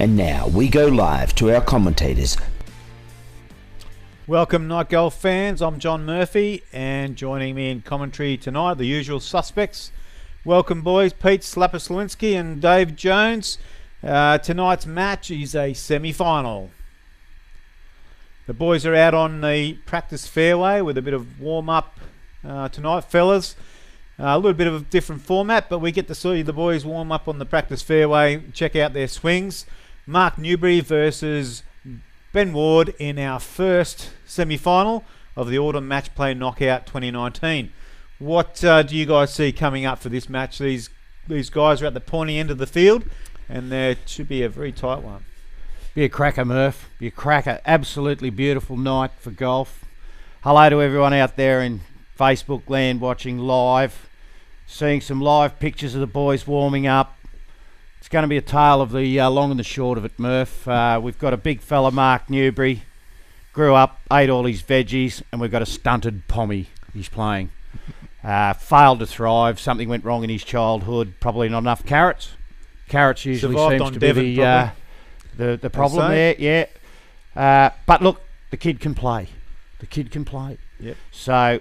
And now we go live to our commentators. Welcome night golf fans, I'm John Murphy, and joining me in commentary tonight, the usual suspects. Welcome boys, Pete Sliwinski and Dave Jones. Tonight's match is a semi-final. The boys are out on the practice fairway with a bit of warm-up tonight, fellas. A little bit of a different format, but we get to see the boys warm up on the practice fairway, check out their swings. Mark Newbury versus Ben Ward in our first semi-final of the Autumn Matchplay Knockout 2019. What do you guys see coming up for this match? These guys are at the pointy end of the field, and there should be a very tight one. Be a cracker, Murph. Be a cracker. Absolutely beautiful night for golf. Hello to everyone out there in Facebook land watching live. Seeing some live pictures of the boys warming up. It's going to be a tale of the long and the short of it, Murph. We've got a big fella, Mark Newbury. Grew up, ate all his veggies, and we've got a stunted Pommy he's playing. Failed to thrive. Something went wrong in his childhood. Probably not enough carrots. Carrots usually Survived seems on to Devon, be the problem there. Yeah. But look, the kid can play. The kid can play. Yep. So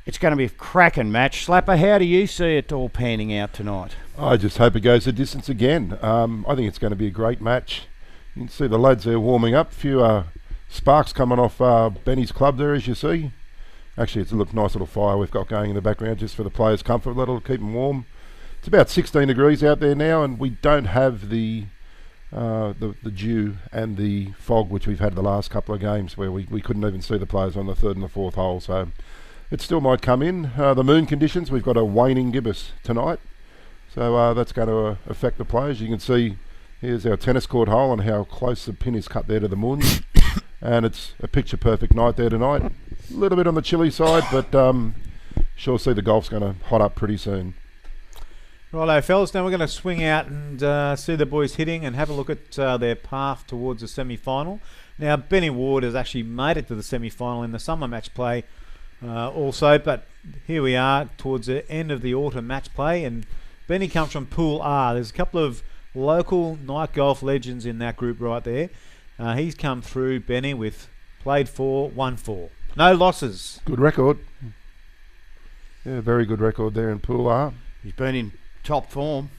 it's going to be a cracking match. Slapper, how do you see it all panning out tonight? I just hope it goes the distance again. I think it's going to be a great match. You can see the lads there warming up. A few sparks coming off Benny's club there, as you see. Actually, it's a nice little fire we've got going in the background just for the players' comfort. It'll keep them warm. It's about 16 degrees out there now, and we don't have the dew and the fog which we've had the last couple of games where we couldn't even see the players on the third and the fourth hole. So it still might come in. The moon conditions, we've got a waning gibbous tonight. So that's going to affect the players. You can see here's our tennis court hole and how close the pin is cut there to the moon. And it's a picture perfect night there tonight. A little bit on the chilly side, but sure see the golf's going to hot up pretty soon. Righto, fellas. Now we're going to swing out and see the boys hitting and have a look at their path towards the semi-final. Now, Benny Ward has actually made it to the semi-final in the summer match play also, but here we are towards the end of the autumn match play, and Benny comes from Pool R. There's a couple of local night golf legends in that group right there. He's come through, Benny, with played 4, won 4. No losses. Good record. Yeah, very good record there in Pool R. He's been in top form.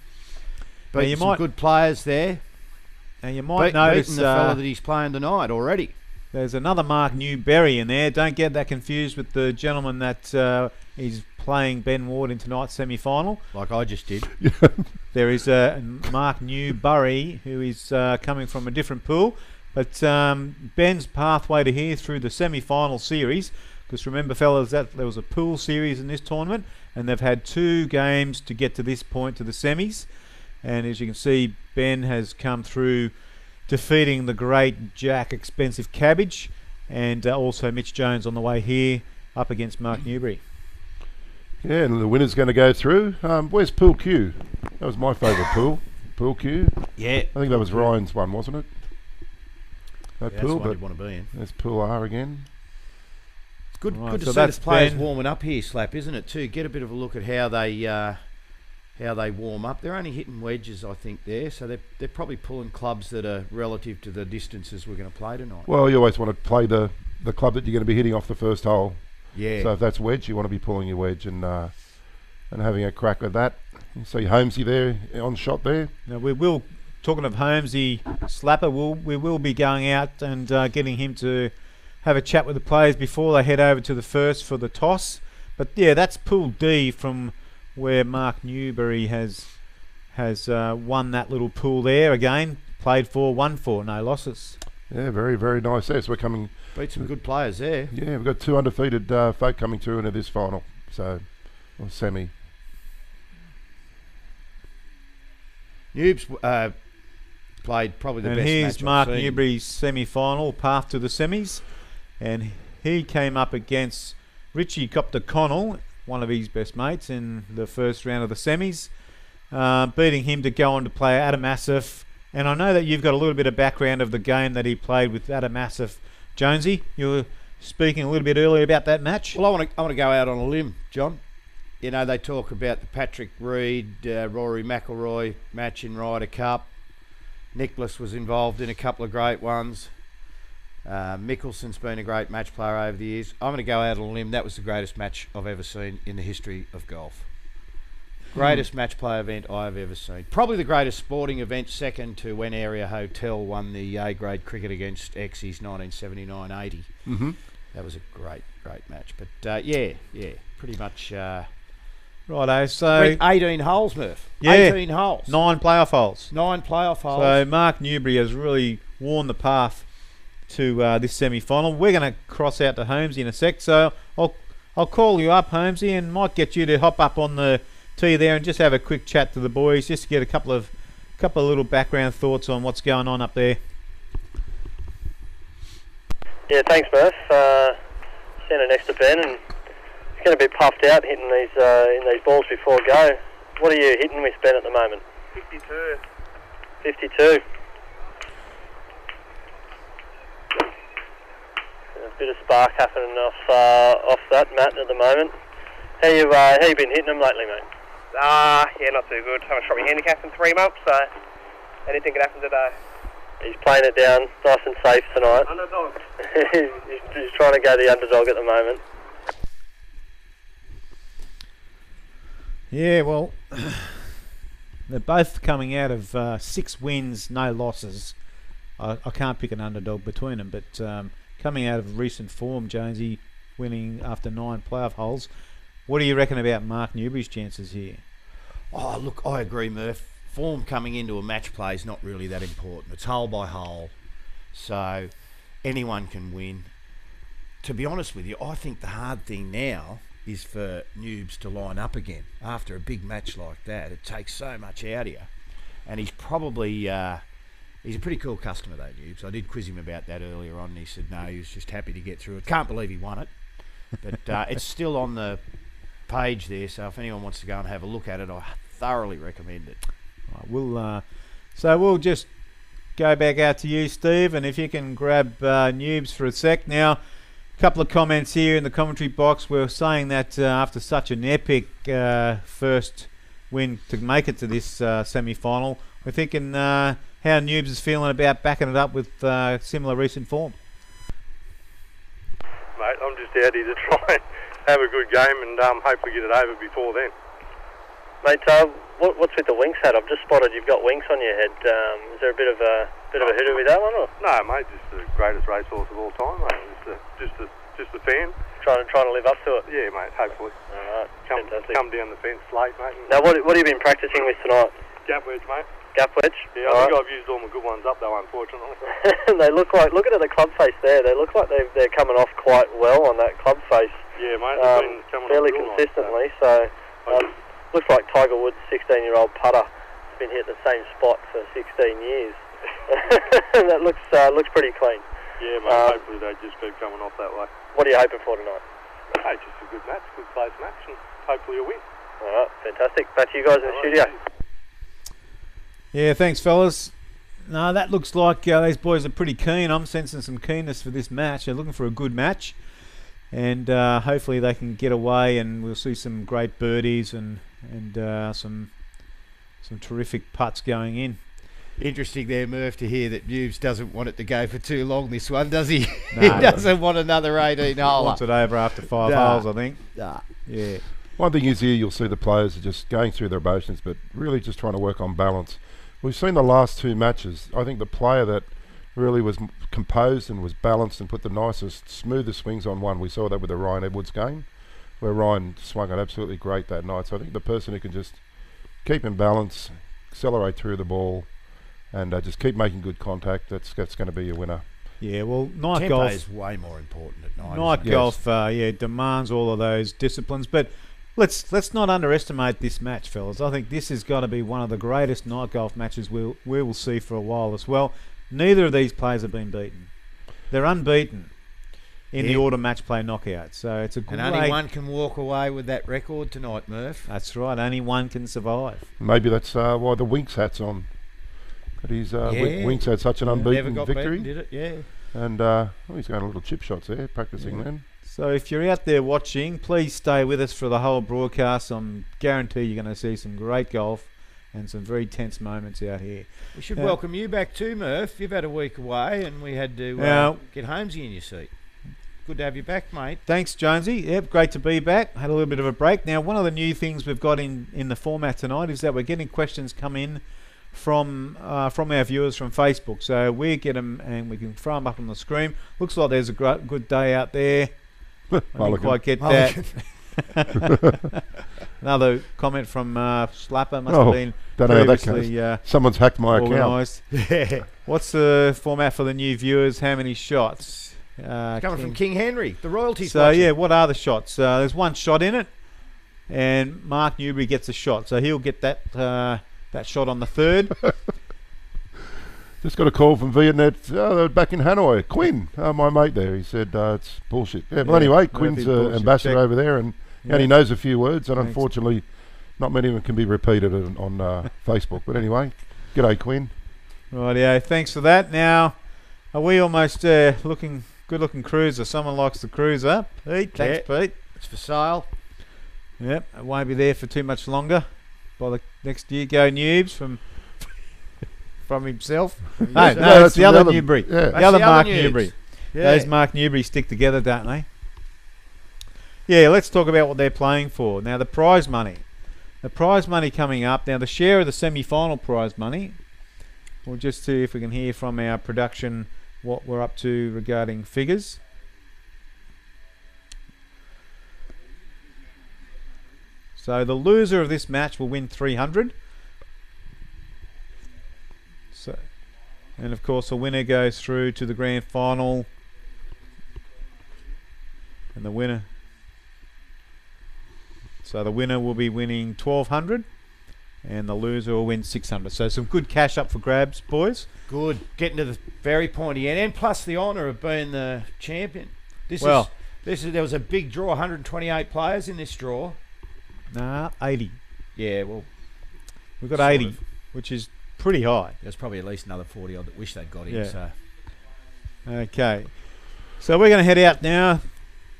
But you some good players there. And you might notice the fella that he's playing tonight already. There's another Mark Newbury in there. Don't get that confused with the gentleman that is playing Ben Ward in tonight's semi-final. Like I just did. There is Mark Newbury who is coming from a different pool. But Ben's pathway to here through the semi-final series, because remember, fellas, that there was a pool series in this tournament, and they've had 2 games to get to this point, to the semis. And as you can see, Ben has come through defeating the great Jack Expensive Cabbage, and also Mitch Jones on the way here up against Mark Newbury. Yeah, and the winner's going to go through. Where's Pool Q? That was my favourite pool. Pool Q. Yeah. I think that was Ryan's one, wasn't it? That Yeah, pool, that's the one but you want to be in. there's Pool R again. Good, Right, good to so see the that's players Ben. warming up here, Slap, isn't it? Too. Get a bit of a look at how they warm up. They're only hitting wedges, I think, there, so they're probably pulling clubs that are relative to the distances we're going to play tonight. Well, you always want to play the club that you're going to be hitting off the first hole. Yeah. So if that's wedge, you want to be pulling your wedge and having a crack at that. You see Holmesy there on shot there. Now we will, talking of Holmesy, Slapper, we will be going out and getting him to have a chat with the players before they head over to the first for the toss. But yeah, that's Pool D from where Mark Newbury has won that little pool there. Again, played 4, won 4, no losses. Yeah, very, very nice there. So we're coming... Beat some good players there. Yeah, we've got 2 undefeated folk coming through into this final. So, or semi. Noobs played probably the and best here's match Mark I've seen. Newbury's semi-final path to the semis, and he came up against Richie Copter Connell, one of his best mates, in the first round of the semis, beating him to go on to play Adam Asif. And I know that you've got a little bit of background of the game that he played with Adam Asif. Jonesy, you were speaking a little bit earlier about that match. Well, I want to go out on a limb, John. You know, they talk about the Patrick Reed, Rory McIlroy match in Ryder Cup. Nicholas was involved in a couple of great ones. Mickelson's been a great match player over the years. I'm going to go out on a limb. That was the greatest match I've ever seen in the history of golf. Greatest match play event I've ever seen. Probably the greatest sporting event, second to when Area Hotel won the A-grade cricket against Exe's 1979-80. Mm-hmm. That was a great match. But yeah, pretty much. Righto, so 18 holes, Murph. Yeah. 18 holes. 9 playoff holes. 9 playoff holes. So Mark Newbury has really worn the path to this semi-final. We're going to cross out to Holmesy in a sec, so I'll call you up, Holmesy, and might get you to hop up on the tee there and just have a quick chat to the boys, just to get a couple of little background thoughts on what's going on up there. Yeah, thanks, Murph. Standing next to Ben, and he's going to be puffed out hitting these balls before go. What are you hitting with, Ben, at the moment? 52. 52. A bit of spark happening off that, Matt, at the moment. How you been hitting them lately, mate? Yeah, not too good. Haven't shot my handicap in 3 months, so anything could happen today. He's playing it down nice and safe tonight. Underdog. he's trying to go the underdog at the moment. Yeah, well, they're both coming out of 6 wins, no losses. I can't pick an underdog between them, but coming out of recent form, Jonesy winning after 9 playoff holes. What do you reckon about Mark Newbury's chances here? Oh, look, I agree, Murph. Form coming into a match play is not really that important. It's hole by hole, so anyone can win. To be honest with you, I think the hard thing now is for Noobs to line up again. After a big match like that, it takes so much out of you. And he's probably... he's a pretty cool customer, though, Noobs. I did quiz him about that earlier on, and he said no, he was just happy to get through it. Can't believe he won it. But it's still on the page there, so if anyone wants to go and have a look at it, I thoroughly recommend it. Right, we'll just go back out to you, Steve, and if you can grab Noobs for a sec. Now, a couple of comments here in the commentary box. We're saying that after such an epic first win to make it to this semi-final, we're thinking how Noobs is feeling about backing it up with similar recent form. Mate, I'm just out here to try and have a good game and hopefully get it over before then. Mate, what's with the Winks hat? I've just spotted you've got Winks on your head. Is there a bit of a hoodoo with that one, or? No, mate, just the greatest racehorse of all time, mate. Just a fan. Trying to live up to it. Yeah, mate. Hopefully. All right. Fantastic. Come down the fence late, mate. Now, what have you been practicing with tonight? Gap wedge, mate. Gap wedge. Yeah, I think I've used all my good ones up though, unfortunately. They look like. Looking at the club face there, they look like they're coming off quite well on that club face. Yeah, mate. They've been coming fairly off consistently. So looks like Tiger Woods' 16-year-old putter has been hitting the same spot for 16 years. That looks pretty clean. Yeah, mate. Hopefully they just keep coming off that way. What are you hoping for tonight? Hey, just a good match, good close match, and hopefully a win. All right, fantastic. Back to you guys in the studio. Yeah, thanks, fellas. No, that looks like these boys are pretty keen. I'm sensing some keenness for this match. They're looking for a good match, and hopefully they can get away, and we'll see some great birdies and some terrific putts going in. Interesting there, Murph, to hear that Noobs doesn't want it to go for too long, this one, does he? No, he doesn't want another 18 hole. Wants it over after 5 holes, I think. Yeah. One thing is here, you'll see the players are just going through their motions, but really just trying to work on balance. We've seen the last 2 matches. I think the player that really was composed and was balanced and put the nicest, smoothest swings on one, we saw that with the Ryan Edwards game, where Ryan swung it absolutely great that night. So I think the person who can just keep in balance, accelerate through the ball, and just keep making good contact, that's going to be your winner. Yeah, well, night Tempo golf is way more important at night. Night golf, demands all of those disciplines. But let's not underestimate this match, fellas. I think this has got to be one of the greatest night golf matches we will see for a while as well. Neither of these players have been beaten. They're unbeaten in the autumn match play knockout. So it's a great... And only one can walk away with that record tonight, Murph. That's right. Only one can survive. Maybe that's why the Winks hat's on. But his Winks had such an unbeaten victory. Beaten, did it? Yeah. And he's going a little chip shots there, practicing then. So if you're out there watching, please stay with us for the whole broadcast. I'm guarantee you're going to see some great golf and some very tense moments out here. We should welcome you back too, Murph. You've had a week away, and we had to get Holmesy in your seat. Good to have you back, mate. Thanks, Jonesy. Yep, great to be back. Had a little bit of a break. Now, one of the new things we've got in the format tonight is that we're getting questions come in from our viewers from Facebook. So we get them and we can throw them up on the screen. Looks like there's a good day out there. I didn't quite get that. Another comment from Slapper must have been don't know how that previously goes. Someone's hacked my organised. Yeah. What's the format for the new viewers? How many shots? Coming from King Henry, the royalties. So yeah, what are the shots? There's one shot in it, and Mark Newbury gets a shot, so he'll get that shot on the third. Just got a call from Vietnam. They're back in Hanoi. Quinn, my mate there, he said it's bullshit. Yeah, but anyway, Quinn's ambassador over there, and he knows a few words, and unfortunately, not many of them can be repeated on Facebook. But anyway, g'day, Quinn. Rightio, thanks for that. Now, are we almost good-looking cruiser? Someone likes the cruiser. Pete, thanks, Pete. It's for sale. Yep, it won't be there for too much longer. By the next year, go Newbs from himself. No, it's the other Newbury. Yeah. The other Mark Newbs. Newbury. Yeah. Those Mark Newbury stick together, don't they? Yeah, let's talk about what they're playing for. Now, the prize money. The prize money coming up. Now, the share of the semi-final prize money. We'll just see if we can hear from our production what we're up to regarding figures. So the loser of this match will win 300. So, and of course the winner goes through to the grand final. And the winner. So the winner will be winning 1,200. And the loser will win 600. So some good cash up for grabs, boys. Good. Getting to the very pointy end, and plus the honour of being the champion. There was a big draw, 128 players in this draw. Nah, 80. Yeah, well, We've got 80, which is pretty high. There's probably at least another 40 odd that wish they'd got in. Yeah. So. Okay. So we're going to head out now.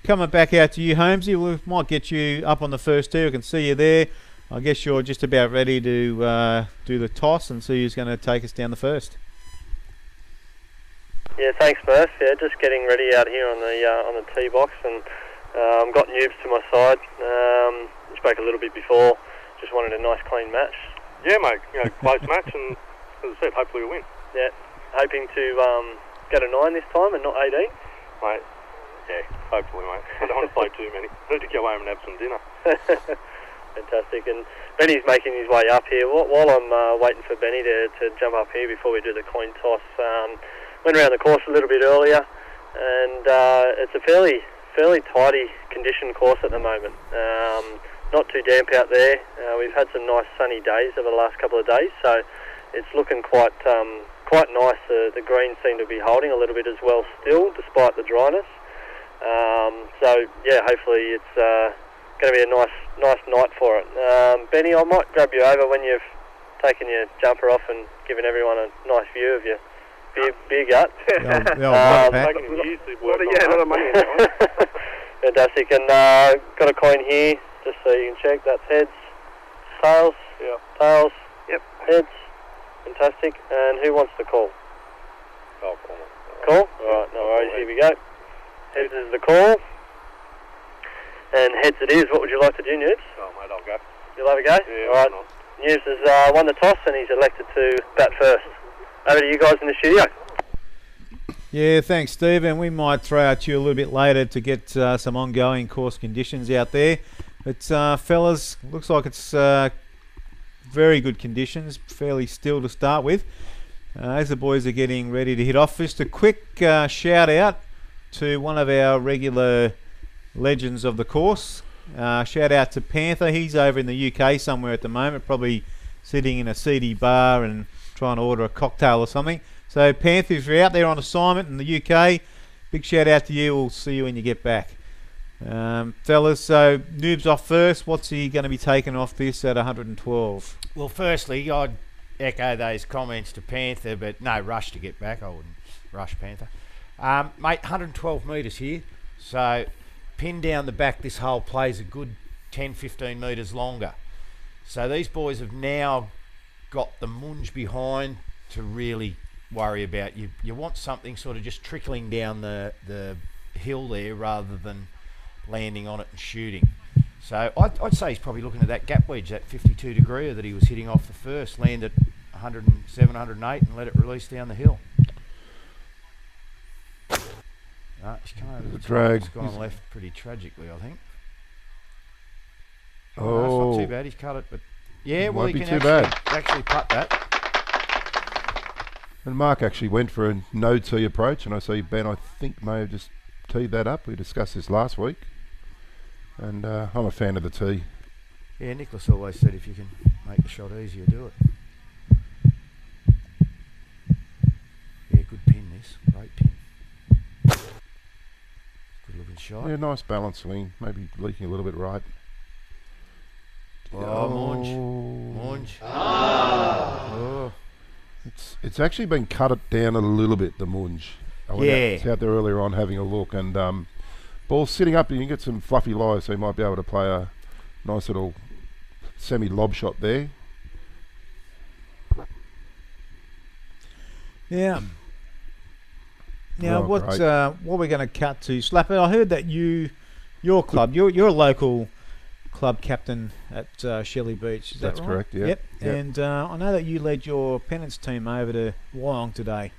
Coming back out to you, Holmesy. We might get you up on the first tee. I can see you there. I guess you're just about ready to do the toss and see who's going to take us down the first. Yeah, thanks, Murph. Yeah, just getting ready out here on the tee box, and got Newbs to my side. We spoke a little bit before. Just wanted a nice, clean match. Yeah, mate. Close match, and as I said, hopefully we'll win. Yeah, hoping to get a 9 this time and not 18. Mate, yeah, hopefully, mate. I don't want to play too many. I need to go home and have some dinner. Fantastic. And Benny's making his way up here. While I'm waiting for Benny to jump up here before we do the coin toss, went around the course a little bit earlier, and it's a fairly tidy condition course at the moment. Not too damp out there. We've had some nice sunny days over the last couple of days, so it's looking quite nice. The greens seem to be holding a little bit as well still, despite the dryness. So yeah, hopefully it's going to be a nice night for it. Benny, I might grab you over when you've taken your jumper off and given everyone a nice view of your beer gut. Fantastic. And got a coin here, just so you can check. That's heads, tails, tails, heads. Fantastic. And who wants the call? Oh, cool. Call? Alright, no worries. Here we go. Heads is the call. And heads it is. What would you like to do, Newbs? Oh, mate, I'll go. You'll have a go? Yeah, alright. Newbs has won the toss and he's elected to bat first. Over to you guys in the studio. Yeah, thanks, Steve. And we might throw out to you a little bit later to get some ongoing course conditions out there. But fellas, looks like it's very good conditions, fairly still to start with. As the boys are getting ready to hit off, just a quick shout out to one of our regular legends of the course. Shout out to Panther. He's over in the UK somewhere at the moment, probably sitting in a seedy bar and trying to order a cocktail or something. So Panther, if you're out there on assignment in the UK, big shout out to you. We'll see you when you get back. Fellas, so Noob's off first. What's he going to be taking off this at 112? Well, firstly, I'd echo those comments to Panther, but no rush to get back. I wouldn't rush Panther. Mate, 112 metres here. So pin down the back, this hole plays a good 10-15 metres longer. So these boys have now got the munge behind to really worry about. You want something sort of just trickling down the hill there rather than landing on it and shooting. So I'd say he's probably looking at that gap wedge, that 52 degree that he was hitting off the first, land at 107, 108 and let it release down the hill. No, he's come over the drag. It's gone left pretty tragically, I think. Oh, no, it's not too bad. He's cut it, but yeah, well, Won't he be can too actually putt that. And Mark actually went for a no tee approach, and I see Ben, I think, may have just teed that up. We discussed this last week, and I'm a fan of the tee. Yeah, Nicholas always said if you can make the shot easier, do it. Yeah, good pin this. Great pin. Good looking shot. Yeah, nice balance swing. Maybe leaking a little bit right. Oh, Munge. Oh. It's actually been cut it down a little bit, the munge. I went out there earlier on having a look, and ball's sitting up. You can get some fluffy lies, so you might be able to play a nice little semi-lob shot there. Yeah. Now, Oh, what we're going to cut to, Slapper? I heard that your club, you're a local club captain at Shelley Beach. Is That's that right? correct. Yep. And I know that you led your pennants team over to Wyong today.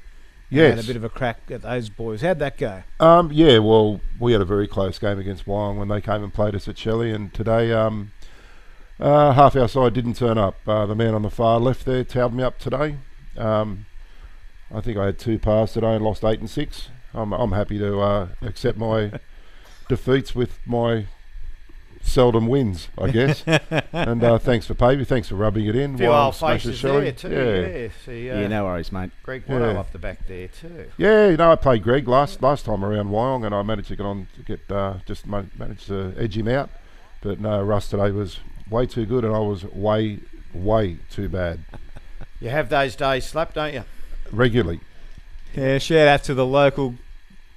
Yes. Had a bit of a crack at those boys. How'd that go? Yeah. Well, we had a very close game against Wyong when they came and played us at Shelley, and today half our side didn't turn up. The man on the far left there towed me up today. I think I had 2 pars today and lost 8 and 6. I'm happy to accept my defeats with my seldom wins, I guess. And thanks for Pavey. Thanks for rubbing it in. A few old faces there too. Yeah. See, Yeah, no worries, mate. Greg Watto up the back there too. Yeah, I played Greg last time around Wyong, and I managed to managed to edge him out. But no, Russ today was way too good, and I was way too bad. You have those days, Slap, don't you? Regularly. Yeah, shout out to the local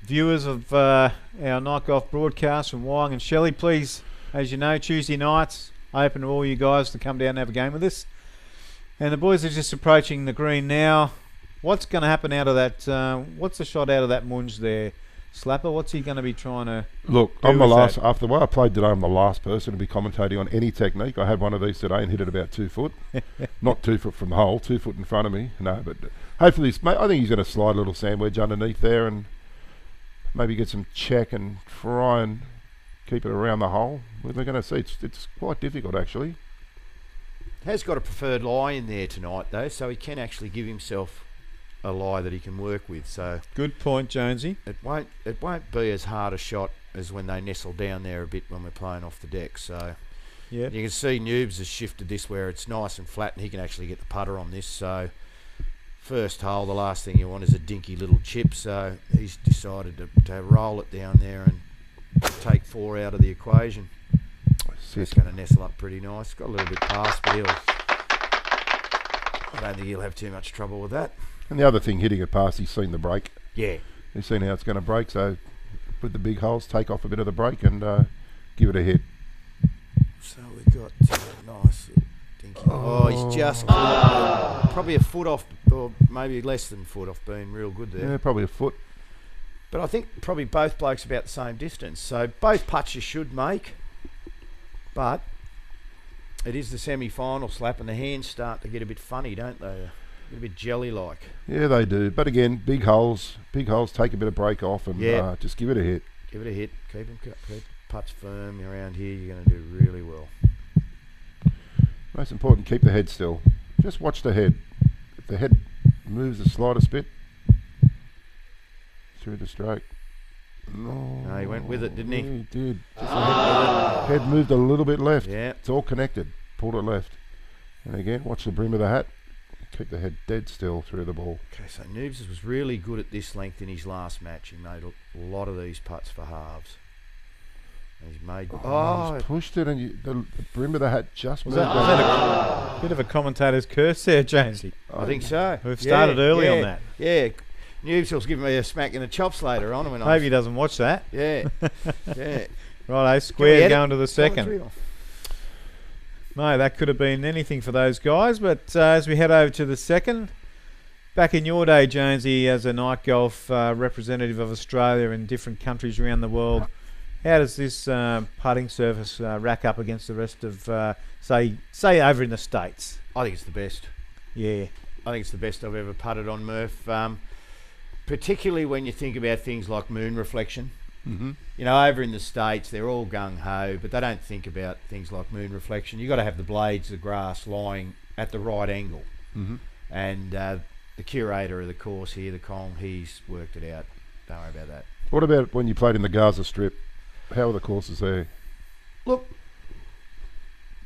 viewers of our night golf broadcast from Wyong and Shelley. Please, as you know, Tuesday nights open to all you guys to come down and have a game with us. And the boys are just approaching the green now. What's going to happen out of that? What's the shot out of that munge there, Slapper? What's he going to be trying to Look, do I'm the with last. that? After the way I played today, I'm the last person to be commentating on any technique. I had one of these today and hit it about 2 foot. Not 2 foot from the hole, 2 foot in front of me. No, but hopefully, I think he's going to slide a little sand wedge underneath there and maybe get some check and try and keep it around the hole. We're going to see. It's quite difficult, actually. Has got a preferred lie in there tonight though, so he can actually give himself a lie that he can work with. So Good point, Jonesy. it won't be as hard a shot as when they nestle down there a bit when we're playing off the deck. So Yeah. you can see Noobs has shifted this where it's nice and flat, and he can actually get the putter on this. So first hole, the last thing you want is a dinky little chip. So he's decided to roll it down there and take 4 out of the equation. It's going to nestle up pretty nice. Got a little bit past, but I don't think he'll have too much trouble with that. And the other thing, hitting it past, he's seen the break. Yeah. He's seen how it's going to break, so with the big holes, take off a bit of the break and give it a hit. So we've got nice little dinky. Oh, he's just probably a foot off, or maybe less than a foot off being real good there. Yeah, probably a foot. But I think probably both blokes about the same distance. So both putts you should make. But it is the semi-final, Slap, and the hands start to get a bit funny, don't they? A bit jelly-like. Yeah, they do. But again, big holes, take a bit of break off and just give it a hit. Give it a hit. Keep putts firm around here. You're going to do really well. Most important, keep the head still. Just watch the head. If the head moves the slightest bit through the stroke. No, he went with it, didn't he? He did. Just the head moved a little bit left. Yeah. It's all connected. Pulled it left. And again, watch the brim of the hat. Keep the head dead still through the ball. Okay, so Noobs was really good at this length in his last match. He made a lot of these putts for halves. And he's made... He's pushed it, and the brim of the hat just Was moved. that a bit of a commentator's curse there, Jonesy? I think so. We've started early on that. Yeah. Noobs was giving me a smack in the chops later on. When Hope he doesn't watch that. Yeah. Yeah. Righto, square edit going to the second. commentary off? No, that could have been anything for those guys. But as we head over to the second, back in your day, Jonesy, as a night golf representative of Australia in different countries around the world, how does this putting surface rack up against the rest of, say over in the States? I think it's the best. Yeah. I think it's the best I've ever putted on, Murph. Particularly when you think about things like moon reflection. Mm-hmm. You know, over in the States, they're all gung-ho, but they don't think about things like moon reflection. You've got to have the blades of grass lying at the right angle. Mm-hmm. And the curator of the course here, the Kong, he's worked it out. Don't worry about that. What about when you played in the Gaza Strip? How are the courses there? Look,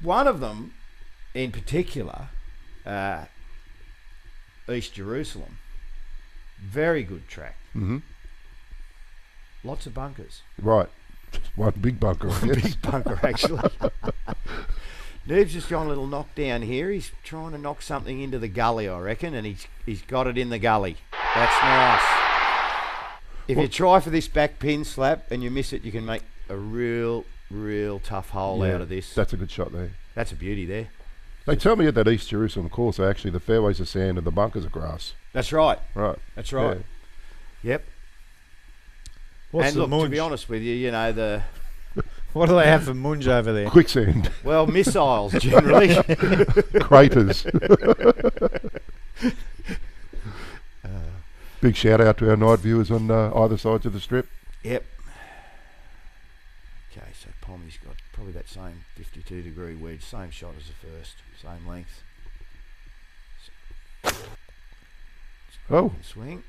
one of them in particular, East Jerusalem, very good track. Mm-hmm. Lots of bunkers. Right. Just one big bunker. I guess. Big bunker, actually. Noob's just got a little knock down here. He's trying to knock something into the gully, I reckon, and he's got it in the gully. That's nice. If you try for this back pin slap and you miss it, you can make a real tough hole out of this. That's a good shot there. That's a beauty there. They tell me at that East Jerusalem course, actually, the fairways are sand and the bunkers are grass. That's right. Right. That's right. Yeah. Yep. What's and the look, to munge? be honest with you, you know, What do they have for munge over there? Quicksand. well, missiles generally. Craters. Big shout out to our night viewers on either sides of the strip. Yep. Okay, so Pommy's got probably that same 52-degree wedge, same shot as the first, same length. Oh, Swing.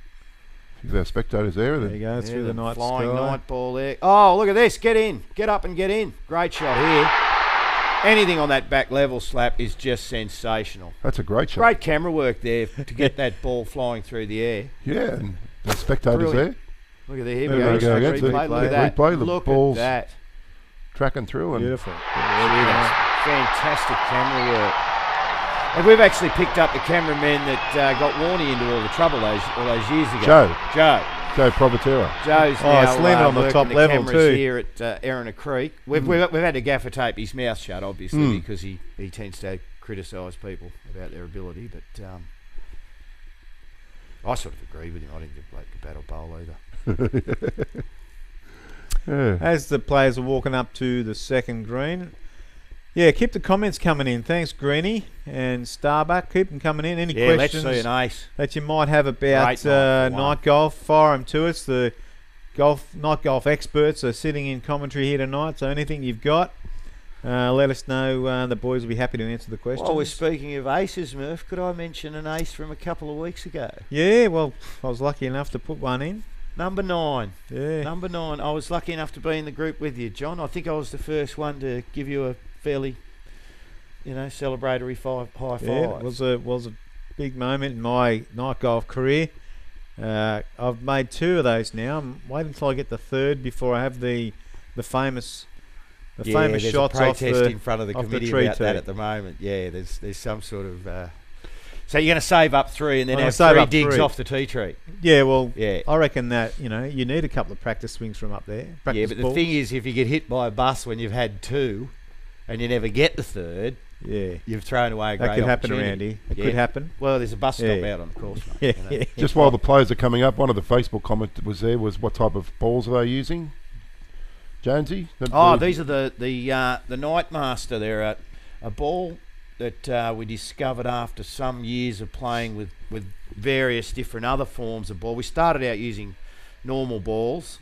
there's our spectators there. There you go, through the night flying sky. night ball there. Oh, look at this. Get in. Get up and get in. Great shot here. Anything on that back level slap is just sensational. That's a great shot. Great camera work there to get that ball flying through the air. Yeah, and the spectators Brilliant. Look at there. Here we There go. we go again. Replay. Look at that. Replay, the Look balls. at that. tracking through. And Beautiful. Fantastic camera work. And we've actually picked up the cameraman that got Warney into all the trouble all those years ago. Joe Provatera. Joe's Oh, now it's landed on the working top the level cameras too. here at Erina Creek. We've had to gaffer tape his mouth shut, obviously, because he tends to criticise people about their ability. But I sort of agree with him. I didn't think Blake could battle bowl either. Yeah. As the players are walking up to the second green, yeah, keep the comments coming in. Thanks, Greenie and Starbuck. Keep them coming in. Any questions let's see an ace. that you might have about Great night for night golf, fire them to us. The night golf experts are sitting in commentary here tonight, so anything you've got, let us know. The boys will be happy to answer the questions. While we're speaking of aces, Murph, could I mention an ace from a couple of weeks ago? Yeah, well, I was lucky enough to put one in. Number 9. Yeah. Number 9. I was lucky enough to be in the group with you, John. I think I was the first one to give you a fairly, celebratory high five. Yeah, it was a big moment in my night golf career. I've made 2 of those now. I'm waiting until I get the third before I have the famous there's shots a protest off the in front of the off the committee tree about that tee. at the moment. Yeah, there's some sort of. So you're going to save up 3 and then I'm have gonna save 3 up digs 3. off the tea tree. Yeah, well, Yeah. I reckon that you need a couple of practice swings from up there. Yeah, Practice but balls. the thing is, if you get hit by a bus when you've had 2, and you never get the third, yeah, you've thrown away a great that could happen opportunity. around here. It Yeah. could happen. Well, there's a bus stop Yeah. out on the course, Yeah, mate. Just while the players are coming up, one of the Facebook comments was what type of balls are they using? Jonesy? These are the Nightmaster. They're a ball that we discovered after some years of playing with various different other forms of ball. We started out using normal balls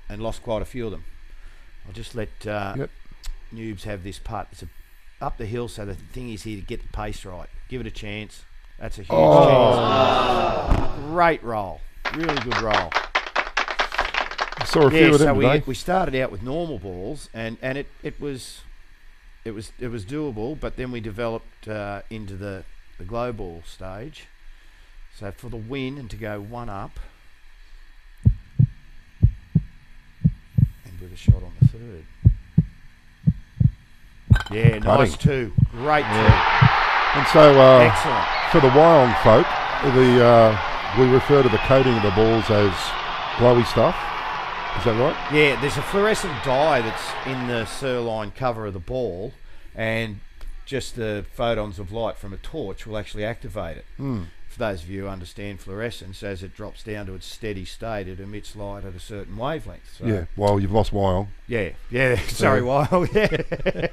and lost quite a few of them. I'll just let Noobs have this putt. It's up the hill, so the thing is here to get the pace right. Give it a chance. That's a huge chance. Great roll. Really good roll. I saw a few of them so today. we started out with normal balls, and it was doable, but then we developed into the glow ball stage. So for the win and to go 1 up, and with a shot on the third. Yeah, nice 2. Great 2. And so Excellent. for the Wyong folk, we refer to the coating of the balls as glowy stuff. Is that right? Yeah, there's a fluorescent dye that's in the sirloin cover of the ball, and just the photons of light from a torch will actually activate it. Mm. For those of you who understand fluorescence, as it drops down to its steady state, it emits light at a certain wavelength. So Yeah, well, you've lost Wyong. yeah. Sorry, Weil. Yeah,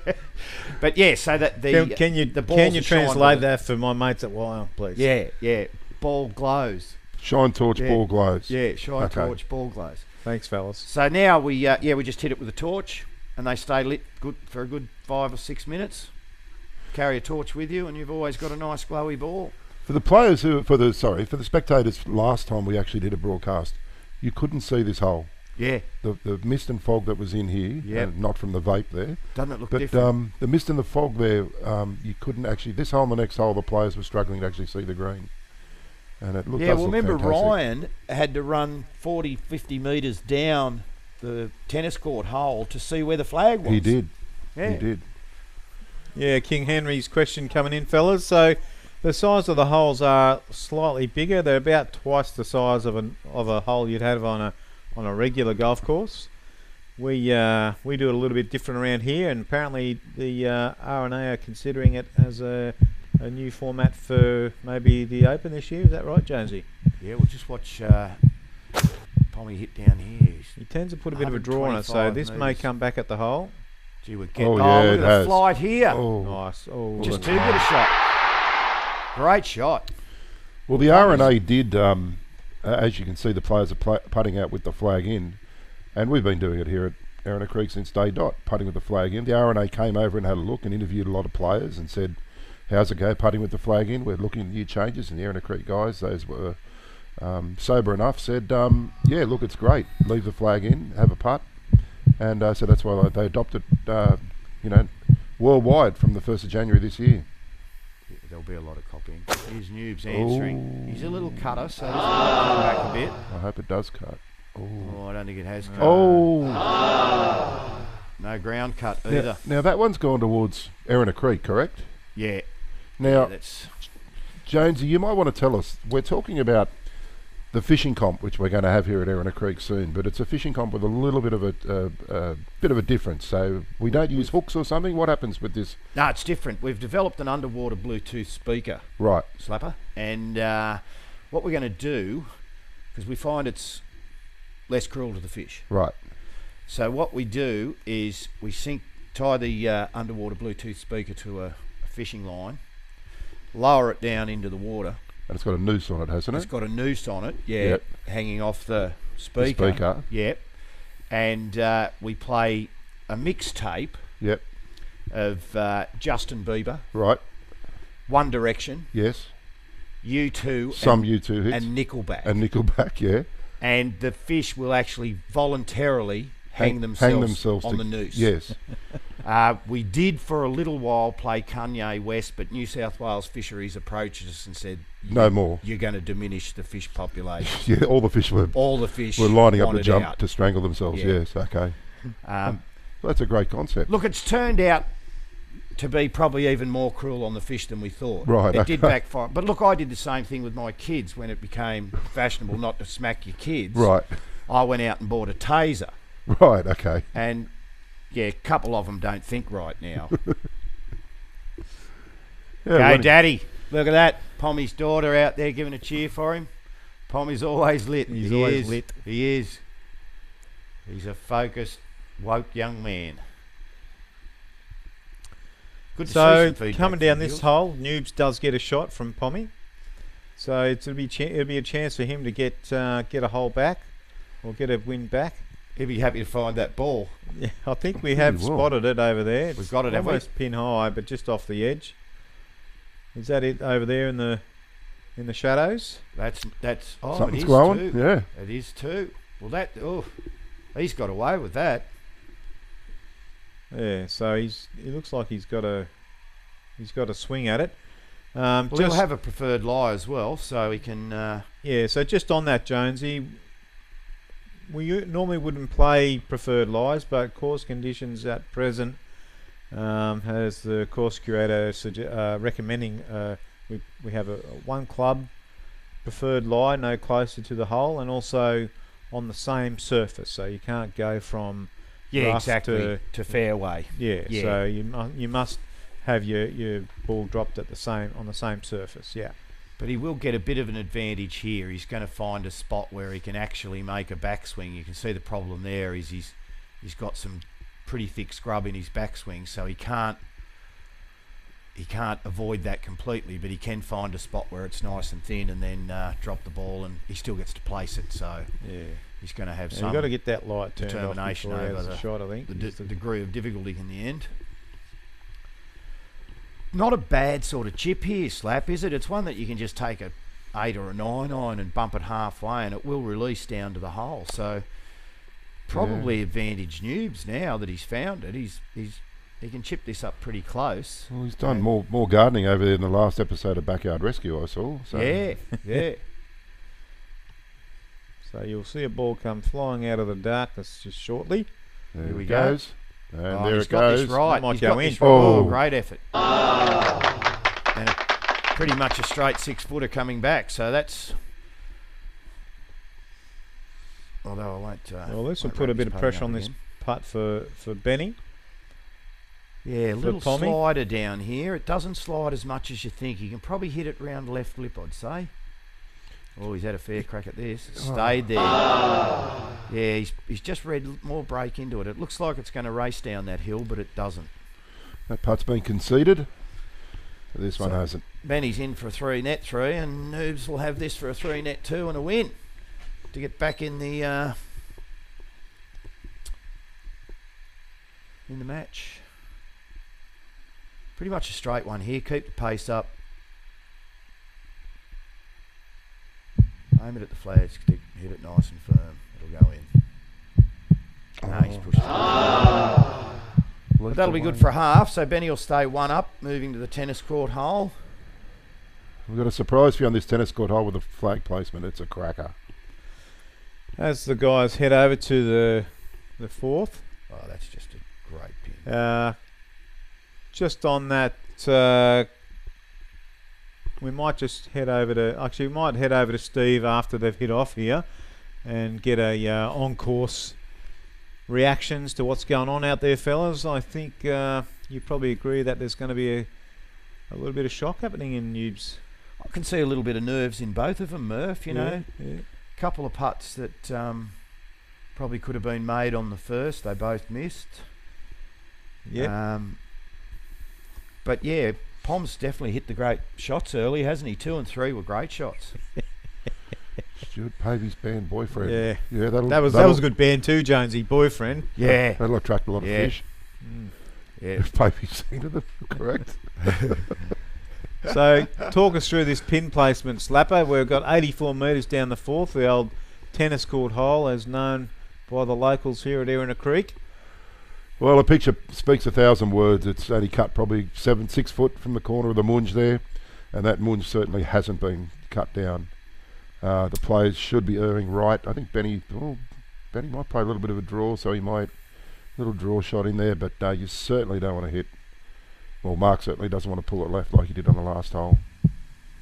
but yeah. So that the Can you the balls are shined translate by that for my mates at Wyong, please? Yeah. Ball glows. Shine torch, Yeah. ball glows. Yeah, shine Okay. torch, ball glows. Thanks, fellas. So now we just hit it with a torch, and they stay lit good for a good 5 or 6 minutes. Carry a torch with you, and you've always got a nice glowy ball. For the players for the spectators, last time we actually did a broadcast, you couldn't see this hole. Yeah, The mist and fog that was in here, Yep. not from the vape there, doesn't it look but different? the mist and the fog there, you couldn't actually. This hole and the next hole, the players were struggling to actually see the green, and it looked. Yeah, well, remember Ryan had to run 40, 50 metres down the tennis court hole to see where the flag was. He did. Yeah. He did. Yeah, King Henry's question coming in, fellas. So the size of the holes are slightly bigger. They're about twice the size of a hole you'd have on a regular golf course. We do it a little bit different around here, and apparently the R&A are considering it as a new format for maybe the Open this year. Is that right, Jonesy? Yeah, we'll just watch Pommy hit down here. He tends to put a bit of a draw on it, so 125 this may metres. come back at the hole. Gee, we're getting. Oh, Oh, yeah, look it at the has. flight here. Oh. Nice. Oh, Just too good a shot. Great shot. Well, the R&A did, as you can see, the players are putting out with the flag in, and we've been doing it here at Erina Creek since day dot, putting with the flag in. The R&A came over and had a look and interviewed a lot of players and said, how's it go putting with the flag in? We're looking at new changes, and the Erina Creek guys, those were sober enough, said, yeah, look, it's great. Leave the flag in, have a putt. And so that's why they adopted, worldwide from the 1st of January this year. Yeah, there'll be a lot of copying. Here's Noob's answering. He's a little cutter, so this might come back a bit. I hope it does cut. Oh, I don't think it has cut. Oh. No ground cut either. Now that one's gone towards Erina Creek, correct? Yeah. Now, That's Jonesy, you might want to tell us, we're talking about the fishing comp, which we're going to have here at Erina Creek soon, but it's a fishing comp with a little bit of a difference. So we don't use hooks or something. What happens with this? no, it's different. We've developed an underwater Bluetooth speaker, Right. Slapper, and what we're going to do, because we find it's less cruel to the fish. Right. So what we do is we tie the underwater Bluetooth speaker to a fishing line, lower it down into the water. And it's got a noose on it, hasn't It's it? got a noose on it, Yep. hanging off the The speaker. speaker. Yep. And we play a mixtape Yep. of Justin Bieber, Right. One Direction, Yes. U2, Some U2 hits. and Nickelback. And Nickelback, yeah. And the fish will actually voluntarily hang themselves on the noose. Yes. We did for a little while play Kanye West, but New South Wales Fisheries approached us and said, No more. you're going to diminish the fish population. Yeah, all the fish were All the fish lining up to wanted jump out. to strangle themselves. Yeah. Yes, okay. Um, Well, that's a great concept. look, it's turned out to be probably even more cruel on the fish than we thought. Right, It did okay. backfire. But look, I did the same thing with my kids when it became fashionable not to smack your kids. Right. I went out and bought a taser. Right, okay. And yeah, a couple of them don't think right now. Yeah, Go, when- Daddy. Look at that. Pommy's daughter out there giving a cheer for him. Pommy's always lit. He's He always is. lit. He is. He's a focused, woke young man. Good to see So some feedback coming from down you. this hole, Noobs does get a shot from Pommy. So it'll be a chance for him to get a hole back or get a win back. He'd be happy to find that ball. Yeah, I think we have well. spotted it over there. We've It's got it, have we? almost pin high, but just off the edge. Is that it over there in the shadows? That's oh, Something's it is glowing. too. Yeah. It is too. Well, he's got away with that. Yeah. So he looks like he's got a swing at it. Well, he'll have a preferred lie as well, so he can. Yeah, so just on that, Jonesy, we normally wouldn't play preferred lies, but course conditions at present has the course curator recommending we have a one club preferred lie no closer to the hole and also on the same surface, so you can't go from Yeah, rough exactly. To fairway. yeah. Yeah. So you must have your ball dropped at on the same surface. Yeah. But he will get a bit of an advantage here. He's going to find a spot where he can actually make a backswing. You can see the problem there is he's got some pretty thick scrub in his backswing, so he can't avoid that completely, but he can find a spot where it's nice and thin and then drop the ball, and he still gets to place it. So Yeah. he's going to have You've some got to get that light turned determination off before he over has the a shot, I think. the degree of difficulty in the end. Not a bad sort of chip here, Slap, is it? It's one that you can just take a 8 or a 9 on and bump it halfway, and it will release down to the hole. So probably advantage Newbs now that he's found it. He can chip this up pretty close. Well, he's done more gardening over there in the last episode of Backyard Rescue, I saw. So. Yeah. So you'll see a ball come flying out of the darkness just shortly. There Here we it go. goes. And Oh, there he's it got goes. this right. That might He's go got in. this right. Oh, Oh. great effort. And pretty much a straight 6-footer coming back. So that's... Although I won't... Well, this will won't put a wrap bit his of putting pressure up on this again. putt for Benny. Yeah, a little Pommy. slider down here. It doesn't slide as much as you think. You can probably hit it round left lip, I'd say. Oh, he's had a fair crack at this. It stayed there. Yeah, he's just read more break into it. It looks like it's going to race down that hill, but it doesn't. That putt's been conceded. This one hasn't. Benny's in for a 3-net 3, and Noobs will have this for a 3-net 2 and a win to get back in the match. Pretty much a straight one here. Keep the pace up. Aim it at the flags. Hit it nice and firm. It'll go in. No, he's pushed it. But that'll be good for a half. So Benny will stay 1 up, moving to the tennis court hole. We've got a surprise for you on this tennis court hole with a flag placement. It's a cracker. As the guys head over to the fourth. Oh, that's just a great pin. Just on that, we might just head over to... Actually, we might head over to Steve after they've hit off here and get a on-course reactions to what's going on out there, fellas. I think you probably agree that there's going to be a little bit of shock happening in Newbs. I can see a little bit of nerves in both of them, Murph, you know. Yeah. Couple of putts that probably could have been made on the first. They both missed. Yeah. But yeah, Pom's definitely hit the great shots early, hasn't he? 2 and 3 were great shots. Stuart Pavey's band boyfriend. Yeah. That'll, That was a good band too, Jonesy. Boyfriend. Yeah. That'll attract a lot of fish. Yeah. If Pavey's seen to them, correct. So talk us through this pin placement, Slapper. We've got 84 metres down the fourth, the old tennis court hole as known by the locals here at Erina Creek. Well, a picture speaks 1,000 words. It's only cut probably 6 foot from the corner of the munge there, and that munge certainly hasn't been cut down. The players should be erring right. I think Benny might play a little bit of a draw, so he might little draw shot in there, but you certainly don't want to hit. Well, Mark certainly doesn't want to pull it left like he did on the last hole.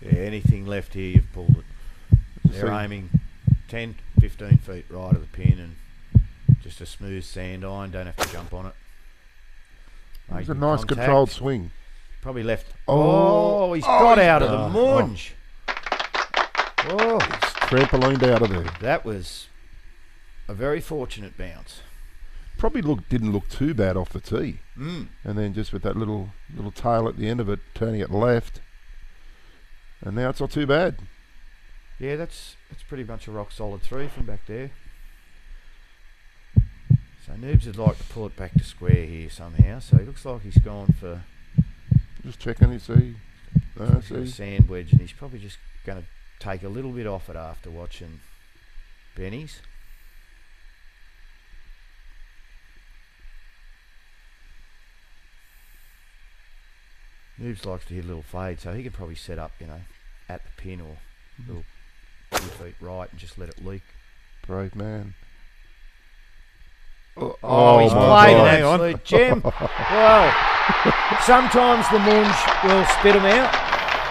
Yeah, anything left here, you've pulled it. They're aiming 10, 15 feet right of the pin, and just a smooth sand iron, don't have to jump on it. It was a Making nice contact. controlled swing. Probably left. Oh, He's got out of the munge. Oh, Trampolined out of there. that was a very fortunate bounce. Probably didn't look too bad off the tee. Mm. And then just with that little tail at the end of it, turning it left. And now it's not too bad. Yeah, that's pretty much a rock solid 3 from back there. So Noobs would like to pull it back to square here somehow. So he looks like he's gone for Just checking, you see. a sand wedge, and he's probably just going to take a little bit off it after watching Benny's. Noobs likes to hit a little fade, so he could probably set up, at the pin or a little 2 feet right and just let it leak. Brave man. Oh, he's my played God. an absolute gem. Well, sometimes the munge will spit him out.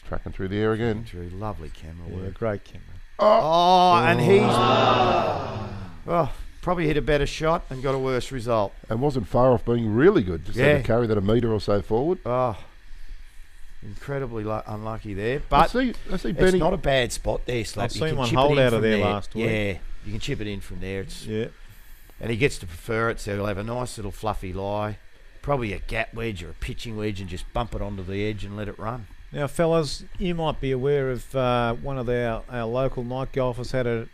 It's tracking through the air again. Through lovely camera Yeah, work. great camera. Oh, and he's probably hit a better shot and got a worse result. And wasn't far off being really good. Just had to carry that a metre or so forward. Oh, incredibly unlucky there. I But see it's Benny. not a bad spot there, Slap. I've You seen can one chip hold it in out of from there last week. Yeah, you can chip it in from there. Yeah. And he gets to prefer it, so he'll have a nice little fluffy lie. Probably a gap wedge or a pitching wedge and just bump it onto the edge and let it run. Now, fellas, you might be aware of one of our local night golfers had an